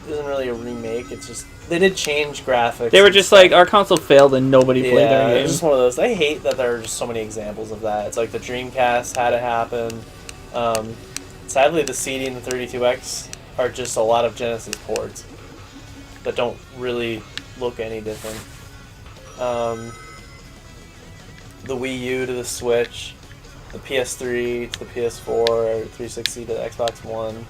Speaker 1: isn't really a remake. It's just they did change graphics.
Speaker 2: They were just like, our console failed and nobody played our game.
Speaker 1: It's just one of those. I hate that there are just so many examples of that. It's like the Dreamcast had it happen. Sadly, the CD and the 32X are just a lot of Genesis ports that don't really look any different. The Wii U to the Switch, the PS3 to the PS4, 360 to the Xbox One.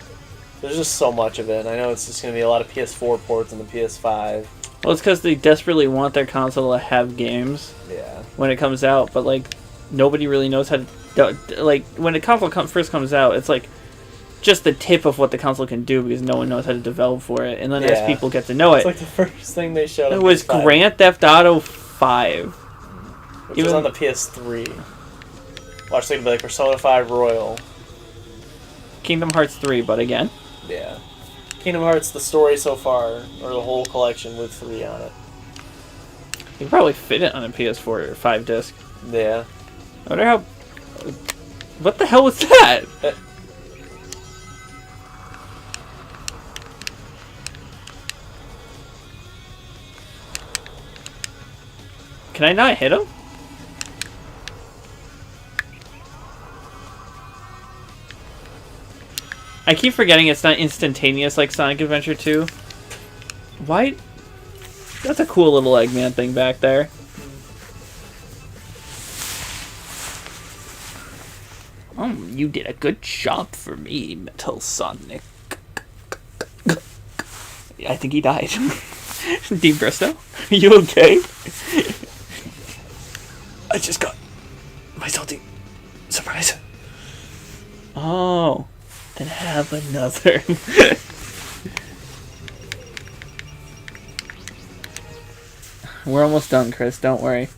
Speaker 1: There's just so much of it. And I know it's just going to be a lot of PS4 ports and the PS5.
Speaker 2: Well, it's because they desperately want their console to have games
Speaker 1: Yeah.
Speaker 2: when it comes out, but like nobody really knows how to. Like when a console first comes out, it's like just the tip of what the console can do because no one knows how to develop for it. And then as people get to know
Speaker 1: It's
Speaker 2: it,
Speaker 1: like the first thing they showed.
Speaker 2: it was
Speaker 1: PS5,
Speaker 2: Grand Theft Auto 5.
Speaker 1: which was on the PS3. Watch, they could be like Persona 5 Royal.
Speaker 2: Kingdom Hearts 3, but again.
Speaker 1: Yeah. Kingdom Hearts, the story so far, or the whole collection with 3 on it.
Speaker 2: You can probably fit it on a PS4 or 5 disc.
Speaker 1: Yeah.
Speaker 2: I wonder how. What the hell was that? Can I not hit him? I keep forgetting it's not instantaneous like Sonic Adventure 2. Why? That's a cool little Eggman thing back there. You did a good job for me, Metal Sonic. I think he died. Dean Bristow, are you okay? I just got my salty surprise. Oh, then have another. We're almost done, Chris. Don't worry.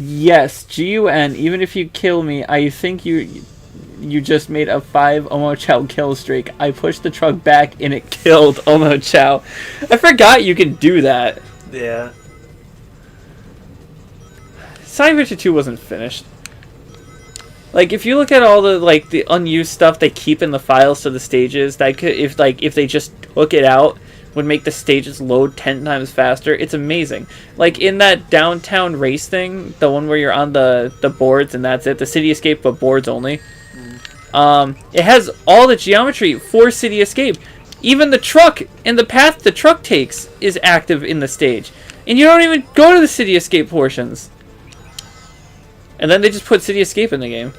Speaker 2: Yes, GUN, even if you kill me, I think you just made a 5 Omochao kill streak. I pushed the truck back and it killed Omochao. I forgot you could do that.
Speaker 1: Yeah.
Speaker 2: Sonic Adventure 2 wasn't finished. Like, if you look at all the, like, the unused stuff they keep in the files to the stages, that could, if they just took it out, would make the stages load 10 times faster. It's amazing. Like in that downtown race thing, the one where you're on the boards and that's it, the City Escape but boards only. It has all the geometry for City Escape. Even the truck and the path the truck takes is active in the stage. And you don't even go to the City Escape portions. And then they just put City Escape in the game.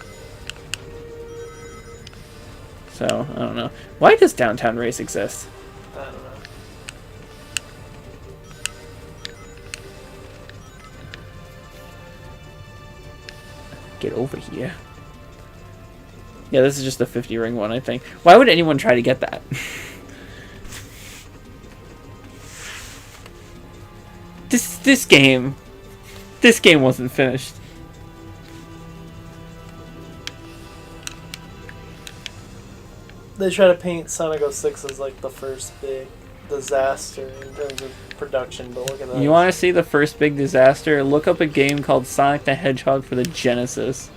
Speaker 2: So, I don't know. Why does Downtown Race exist?
Speaker 1: I don't know.
Speaker 2: Get over here. Yeah, this is just the 50 ring one, I think. Why would anyone try to get that? This game wasn't finished.
Speaker 1: They try to paint Sonic 06 as like the first big disaster in terms of production, but look at that.
Speaker 2: You want to see the first big disaster? Look up a game called Sonic the Hedgehog for the Genesis.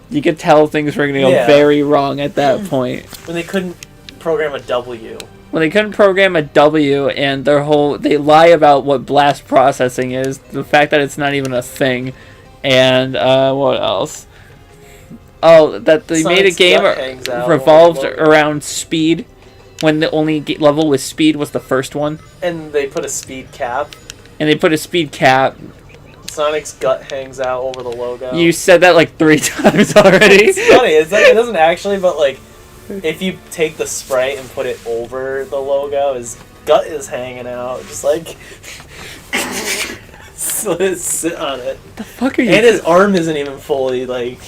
Speaker 2: You could tell things were going to go very wrong at that point.
Speaker 1: When they couldn't program a W.
Speaker 2: When they couldn't program a W, and they lie about what blast processing is, the fact that it's not even a thing, and what else? Oh, that they made a game revolved around speed, when the only level with speed was the first one.
Speaker 1: And they put a speed cap.
Speaker 2: And they put a speed cap.
Speaker 1: Sonic's gut hangs out over the logo.
Speaker 2: You said that like 3 times already.
Speaker 1: It's funny. It doesn't actually, but like, if you take the sprite and put it over the logo, his gut is hanging out, just like sit on it.
Speaker 2: The fuck are you?
Speaker 1: And his arm isn't even fully like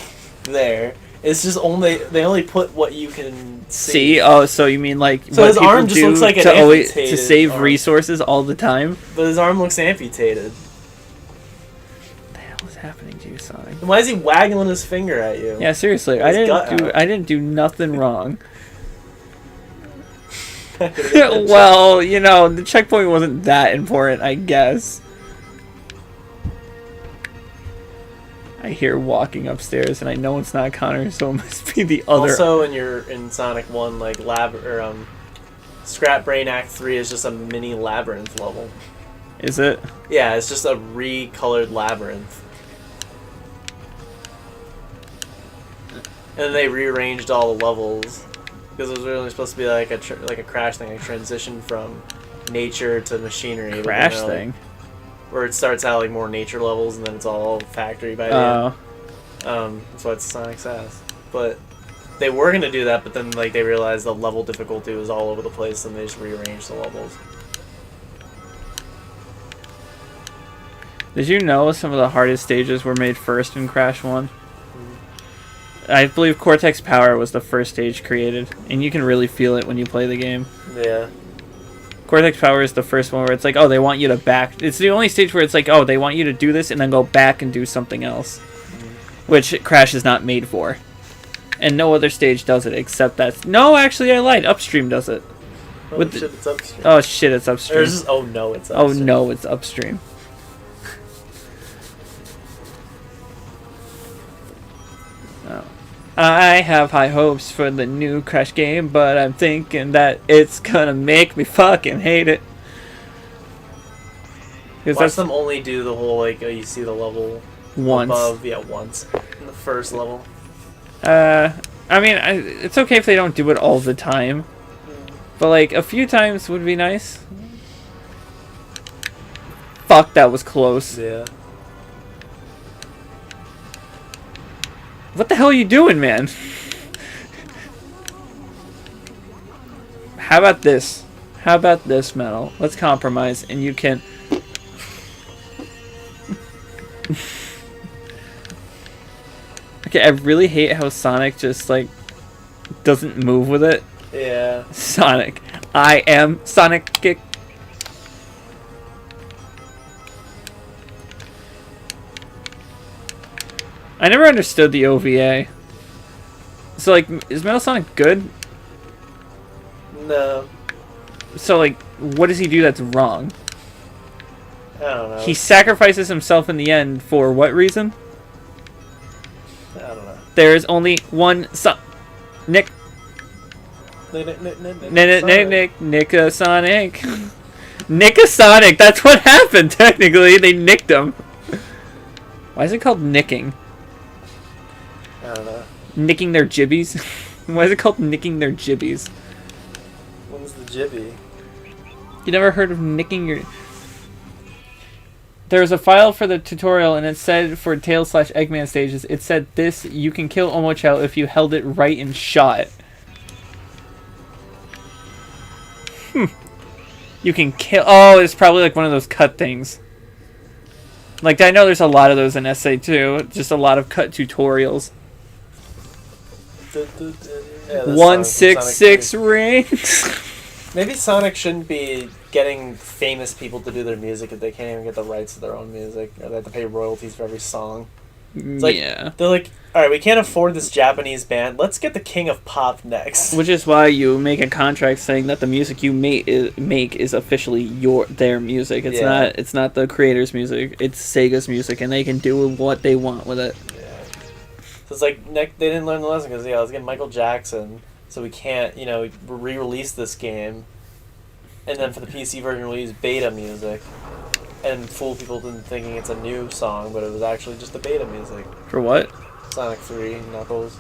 Speaker 1: there. It's just they only put what you can see.
Speaker 2: Oh, so you mean like
Speaker 1: so
Speaker 2: what
Speaker 1: his arm just looks like an amputated
Speaker 2: to save
Speaker 1: arm.
Speaker 2: resources all the time?
Speaker 1: But his arm looks amputated.
Speaker 2: What the hell is happening to you, Sonic?
Speaker 1: And why is he waggling his finger at you?
Speaker 2: Yeah, seriously, I didn't do nothing wrong. Well, you know, the checkpoint wasn't that important, I guess. I hear walking upstairs, and I know it's not Connor, so it must be the other.
Speaker 1: Also, in Sonic 1, like Scrap Brain Act 3 is just a mini labyrinth level.
Speaker 2: Is it?
Speaker 1: Yeah, it's just a recolored labyrinth. And then they rearranged all the levels because it was really supposed to be like a crash thing, a transition from nature to machinery.
Speaker 2: Crash thing.
Speaker 1: Where it starts out like more nature levels and then it's all factory by the end. That's why it's Sonic Sass. But they were gonna do that, but then like they realized the level difficulty was all over the place, and they just rearranged the levels.
Speaker 2: Did you know some of the hardest stages were made first in Crash 1? I believe Cortex Power was the first stage created, and you can really feel it when you play the game.
Speaker 1: Yeah.
Speaker 2: Cortex Power is the first one where it's like, oh, they want you to back. It's the only stage where it's like, oh, they want you to do this and then go back and do something else, which Crash is not made for. And no other stage does it except that. No, actually, I lied. Upstream does it.
Speaker 1: Oh shit, it's upstream.
Speaker 2: Oh shit, it's upstream.
Speaker 1: Oh no, it's upstream.
Speaker 2: Oh no, it's upstream. Oh. I have high hopes for the new Crash game, but I'm thinking that it's gonna make me fucking hate it.
Speaker 1: Watch them only do the whole, like, you see the level
Speaker 2: once.
Speaker 1: Above, yeah, once. In the first level.
Speaker 2: I mean, it's okay if they don't do it all the time. But, like, a few times would be nice. Fuck, that was close.
Speaker 1: Yeah.
Speaker 2: What the hell are you doing, man? How about this? How about this, Metal? Let's compromise, and you can... Okay, I really hate how Sonic just, like, doesn't move with it.
Speaker 1: Yeah.
Speaker 2: Sonic. I am Sonic Kick. I never understood the OVA. So, like, is Metal Sonic good?
Speaker 1: No.
Speaker 2: So, like, what does he do that's wrong?
Speaker 1: I don't know.
Speaker 2: He sacrifices himself in the end for what reason?
Speaker 1: I don't know.
Speaker 2: There is only one Nick. Nick-a-Sonic. Nick-a-Sonic. That's what happened, technically. They nicked him. Why is it called nicking?
Speaker 1: I don't know.
Speaker 2: Nicking their jibbies? Why is it called nicking their jibbies?
Speaker 1: When's the jibby?
Speaker 2: You never heard of nicking your... There was a file for the tutorial, and it said for Tails/Eggman stages, it said this, you can kill Omochao if you held it right and shot. You can kill... Oh, it's probably like one of those cut things. Like, I know there's a lot of those in SA2. Just a lot of cut tutorials.
Speaker 1: Yeah,
Speaker 2: 166 rings.
Speaker 1: Maybe Sonic shouldn't be getting famous people to do their music if they can't even get the rights to their own music. Or they have to pay royalties for every song. It's like,
Speaker 2: yeah.
Speaker 1: They're like, alright, we can't afford this Japanese band. Let's get the king of pop next.
Speaker 2: Which is why you make a contract saying that the music you make is officially their music. It's not the creator's music. It's Sega's music, and they can do what they want with it.
Speaker 1: Yeah. So it's like they didn't learn the lesson because let's get Michael Jackson, so we can't re-release this game, and then for the PC version we'll use beta music. And fool people into thinking it's a new song, but it was actually just the beta music.
Speaker 2: For what?
Speaker 1: Sonic 3, Knuckles.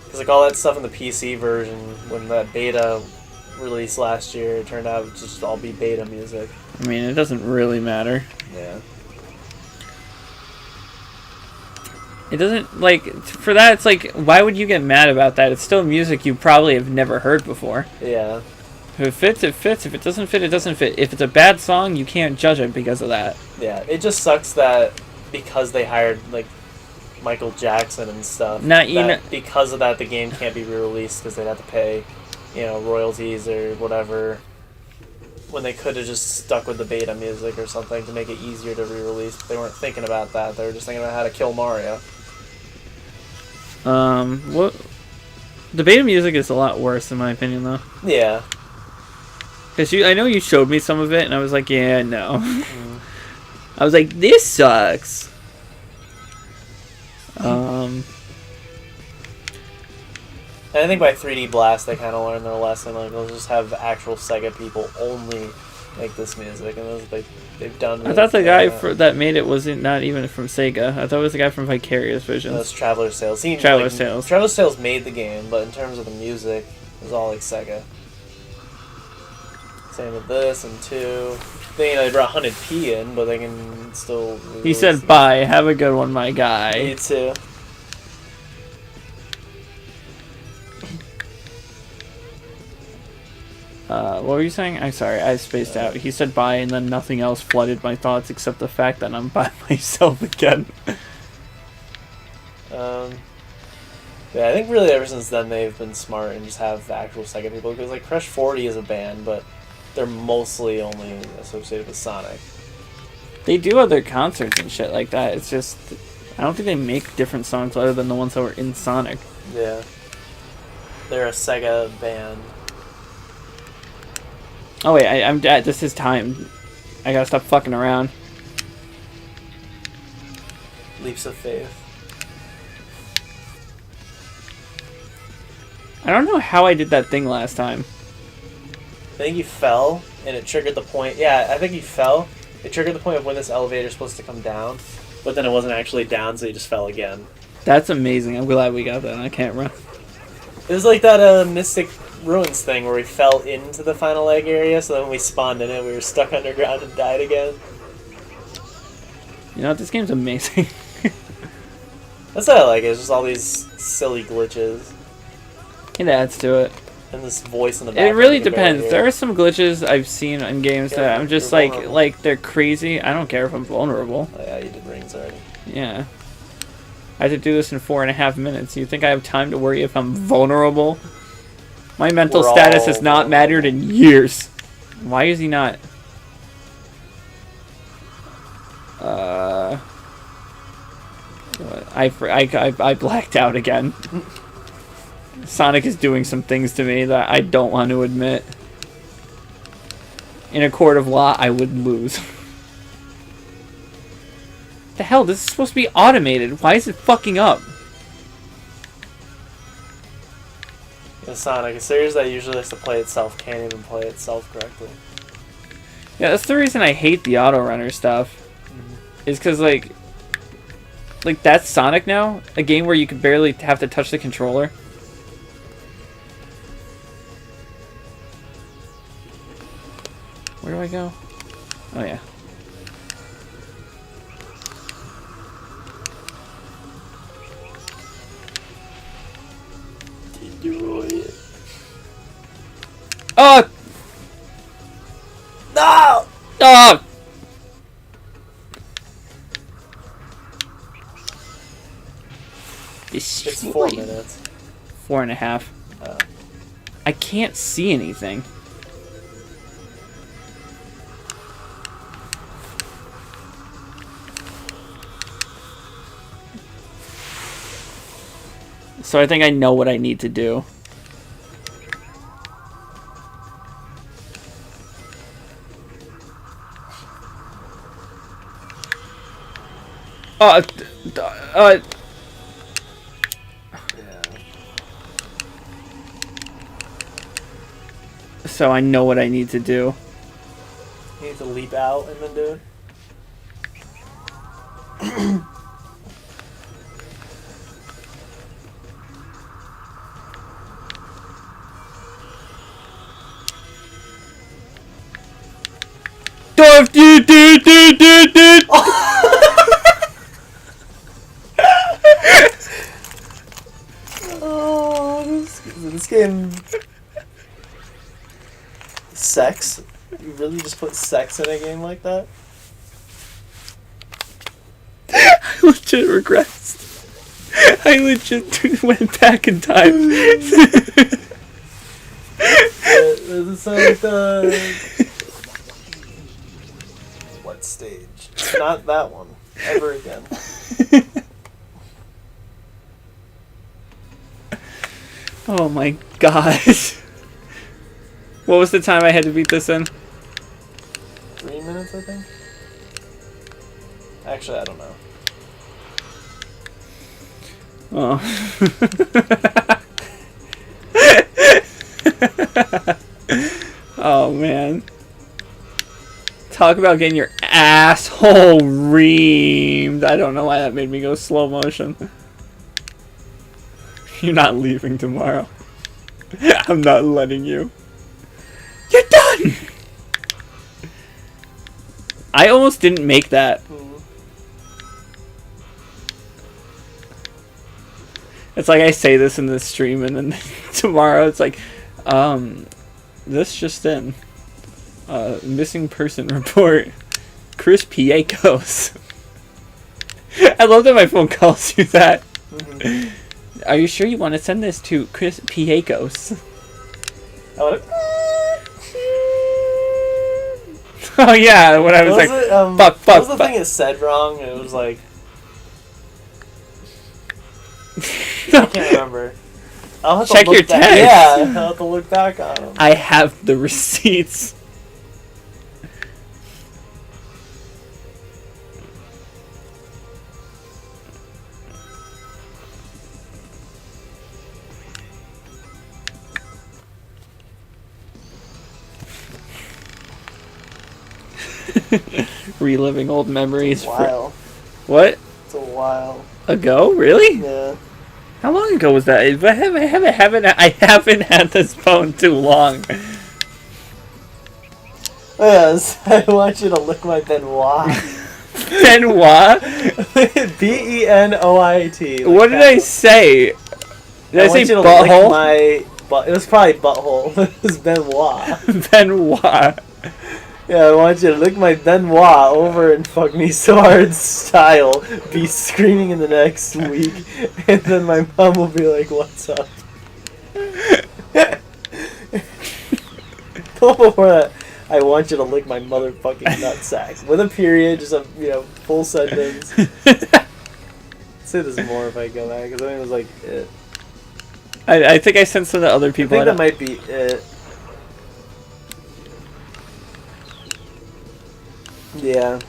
Speaker 1: Because like all that stuff in the PC version, when that beta released last year, it turned out to just all be beta music.
Speaker 2: I mean, it doesn't really matter.
Speaker 1: Yeah.
Speaker 2: It doesn't, like, for that, it's like, why would you get mad about that? It's still music you probably have never heard before.
Speaker 1: Yeah.
Speaker 2: If it fits, it fits. If it doesn't fit, it doesn't fit. If it's a bad song, you can't judge it because of that.
Speaker 1: Yeah, it just sucks that because they hired, like, Michael Jackson and stuff, because of that, the game can't be re-released because they'd have to pay, royalties or whatever, when they could have just stuck with the beta music or something to make it easier to re-release. But they weren't thinking about that. They were just thinking about how to kill Mario.
Speaker 2: What? The beta music is a lot worse, in my opinion, though.
Speaker 1: Yeah.
Speaker 2: Because I know you showed me some of it, and I was like, yeah, no. I was like, this sucks.
Speaker 1: And I think by 3D Blast, they kind of learned their lesson. Like, they'll just have actual Sega people only make this music, and they've done.
Speaker 2: I thought the guy that made it wasn't not even from Sega. I thought it was the guy from Vicarious Visions.
Speaker 1: That's Traveler's Tales.
Speaker 2: Traveler's Tales.
Speaker 1: Traveler's Tales made the game, but in terms of the music, it was all like Sega. Same with this and 2. They brought 100p in, but they can still...
Speaker 2: He said, bye, have a good one, my guy.
Speaker 1: Me too.
Speaker 2: What were you saying? I'm sorry, I spaced out. He said bye, and then nothing else flooded my thoughts except the fact that I'm by myself again.
Speaker 1: Yeah, I think really ever since then they've been smart and just have actual Sega people, because like Crush 40 is a band, but they're mostly only associated with Sonic.
Speaker 2: They do other concerts and shit like that. It's just, I don't think they make different songs other than the ones that were in Sonic.
Speaker 1: Yeah. They're a Sega band.
Speaker 2: Oh wait, I'm dead. This is time. I gotta stop fucking around.
Speaker 1: Leaps of Faith.
Speaker 2: I don't know how I did that thing last time.
Speaker 1: I think you fell, and it triggered the point. Yeah, I think you fell. It triggered the point of when this elevator is supposed to come down, but then it wasn't actually down, so you just fell again.
Speaker 2: That's amazing. I'm glad we got that on camera.
Speaker 1: It was like that Mystic Ruins thing where we fell into the final egg area, so then when we spawned in it, we were stuck underground and died again.
Speaker 2: You know, this game's amazing.
Speaker 1: That's what I like. It's just all these silly glitches.
Speaker 2: It adds to it.
Speaker 1: And this voice in the
Speaker 2: It
Speaker 1: background.
Speaker 2: really depends. There are some glitches I've seen in games
Speaker 1: Yeah,
Speaker 2: that I'm just
Speaker 1: you're
Speaker 2: like
Speaker 1: vulnerable.
Speaker 2: they're crazy. I don't care if I'm vulnerable.
Speaker 1: Oh, yeah, you did rings already.
Speaker 2: Yeah. I had to do this in 4.5 minutes. You think I have time to worry if I'm vulnerable? My mental
Speaker 1: We're
Speaker 2: status
Speaker 1: all
Speaker 2: has not
Speaker 1: vulnerable.
Speaker 2: mattered in years. Why is he not? I blacked out again. Sonic is doing some things to me that I don't want to admit. In a court of law, I would lose. The hell? This is supposed to be automated. Why is it fucking up?
Speaker 1: In Sonic, a series that usually likes to play itself can't even play itself correctly.
Speaker 2: Yeah, that's the reason I hate the auto runner stuff. Is because like that's Sonic now, a game where you could barely have to touch the controller. Where do I go? Oh yeah. Oh!
Speaker 1: No!
Speaker 2: Oh!
Speaker 1: It's 4 minutes.
Speaker 2: 4.5. I can't see anything. So I think I know what I need to do.
Speaker 1: Yeah.
Speaker 2: So I know what I need to do.
Speaker 1: You need to leap out and then do it. Oh, this game. Sex? You really just put sex in a game like that?
Speaker 2: I legit regressed. I legit went back in time.
Speaker 1: It's like what stage? Not that one. Ever again.
Speaker 2: Oh my god. What was the time I had to beat this in?
Speaker 1: 3 minutes, I think? Actually, I don't know.
Speaker 2: Oh. Oh man. Talk about getting your asshole reamed. I don't know why that made me go slow motion. You're not leaving tomorrow. I'm not letting you. You're done! I almost didn't make that. It's like I say this in the stream and then tomorrow it's like, this just in. Missing person report. Chris Piecos. I love that my phone calls you that. Are you sure you want to send this to Chris Piecos?
Speaker 1: I wanna...
Speaker 2: Oh yeah, when I was like, fuck.
Speaker 1: What was the thing it said wrong? It was like... I can't remember. I'll have to
Speaker 2: Check
Speaker 1: look
Speaker 2: your
Speaker 1: back.
Speaker 2: text.
Speaker 1: Yeah, I'll have to look back on them.
Speaker 2: I have the receipts. Reliving old memories.
Speaker 1: Wow.
Speaker 2: What?
Speaker 1: It's a while.
Speaker 2: Ago? Really?
Speaker 1: Yeah.
Speaker 2: How long ago was that? I haven't had this phone too long.
Speaker 1: Yes, I want you to lick my Benoit.
Speaker 2: Benoit?
Speaker 1: Benoit.
Speaker 2: What did I say? Did I say
Speaker 1: want you to
Speaker 2: butthole?
Speaker 1: lick my butt. It was probably butthole. It was Benoit.
Speaker 2: Benoit.
Speaker 1: Yeah, I want you to lick my Benoit over and fuck me so hard style. Be screaming in the next week, and then my mom will be like, "What's up?" Before that, I want you to lick my motherfucking nutsack with a period, just a full sentence. Say this more if I go back, because I think it was like it.
Speaker 2: I think I sent some to other
Speaker 1: I
Speaker 2: people.
Speaker 1: think that might be it. Yeah.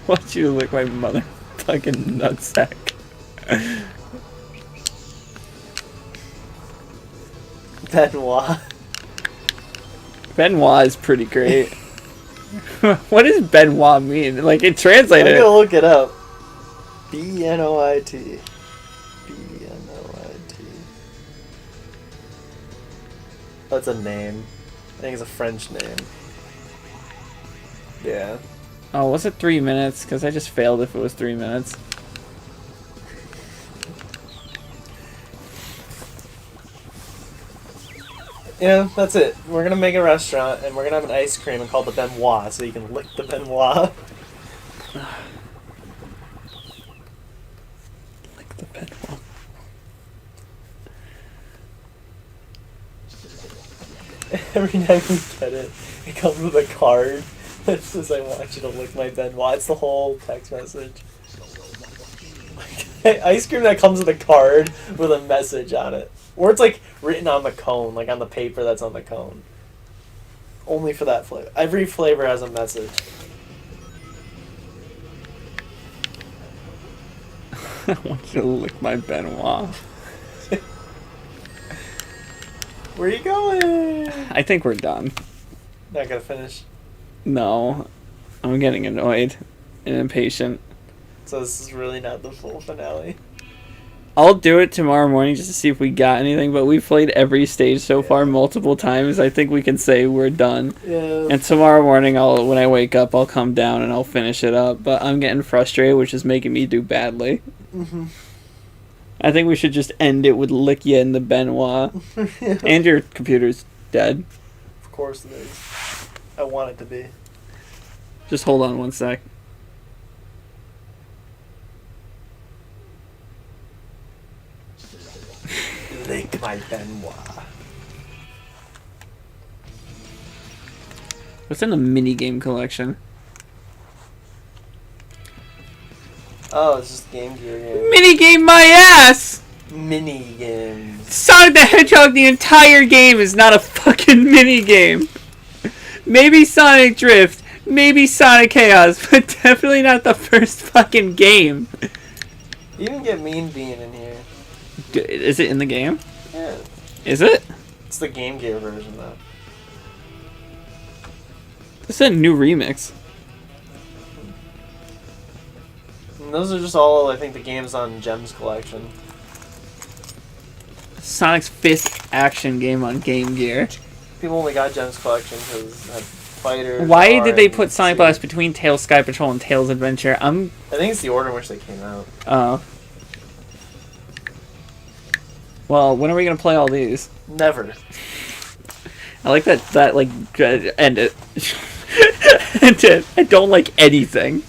Speaker 2: Want you to lick my motherfucking nutsack.
Speaker 1: Benoit.
Speaker 2: Benoit is pretty great. What does Benoit mean? Like, it translated.
Speaker 1: I'm gonna look it up. B-N-O-I-T. B-N-O-I-T. That's a name. I think it's a French name. Yeah.
Speaker 2: Oh, was it 3 minutes? Because I just failed if it was 3 minutes.
Speaker 1: Yeah, that's it. We're gonna make a restaurant, and we're gonna have an ice cream and call it the Benoit, so you can lick the Benoit.
Speaker 2: Lick the Benoit.
Speaker 1: Every time we get it, it comes with a card that says, "I want you to lick my Benoit." It's the whole text message. Ice cream that comes with a card with a message on it. Or it's like written on the cone, like on the paper that's on the cone. Only for that flavor. Every flavor has a message.
Speaker 2: I want you to lick my Benoit.
Speaker 1: Where are you going?
Speaker 2: I think we're done.
Speaker 1: Not gonna finish.
Speaker 2: No. I'm getting annoyed and impatient.
Speaker 1: So this is really not the full finale.
Speaker 2: I'll do it tomorrow morning just to see if we got anything, but we've played every stage so far multiple times. I think we can say we're done.
Speaker 1: Yeah.
Speaker 2: And tomorrow morning, when I wake up, I'll come down and I'll finish it up. But I'm getting frustrated, which is making me do badly.
Speaker 1: Mm-hmm.
Speaker 2: I think we should just end it with lick ya in the Benoit.
Speaker 1: Yeah.
Speaker 2: And your computer's dead.
Speaker 1: Of course it is. I want it to be.
Speaker 2: Just hold on one sec.
Speaker 1: Lick my Benoit.
Speaker 2: What's in the minigame collection?
Speaker 1: Oh, it's just Game Gear game.
Speaker 2: Minigame my ass!
Speaker 1: Mini games.
Speaker 2: Sonic the Hedgehog, the entire game is not a fucking minigame. Maybe Sonic Drift, maybe Sonic Chaos, but definitely not the first fucking game.
Speaker 1: You can get Mean Bean in here.
Speaker 2: Is it in the game?
Speaker 1: Yeah.
Speaker 2: Is it?
Speaker 1: It's the Game Gear version, though.
Speaker 2: This is a new remix.
Speaker 1: And those are just all, I think, the games on Gems collection.
Speaker 2: Sonic's fifth action game on Game Gear.
Speaker 1: People only got Gems collection because it had Fighter.
Speaker 2: Why
Speaker 1: R,
Speaker 2: did they
Speaker 1: and
Speaker 2: put Sonic
Speaker 1: C.
Speaker 2: Blast between Tails Sky Patrol and Tails Adventure?
Speaker 1: I think it's the order in which they came out.
Speaker 2: Oh. Well, when are we gonna play all these?
Speaker 1: Never.
Speaker 3: I like that like and it. And I don't like anything.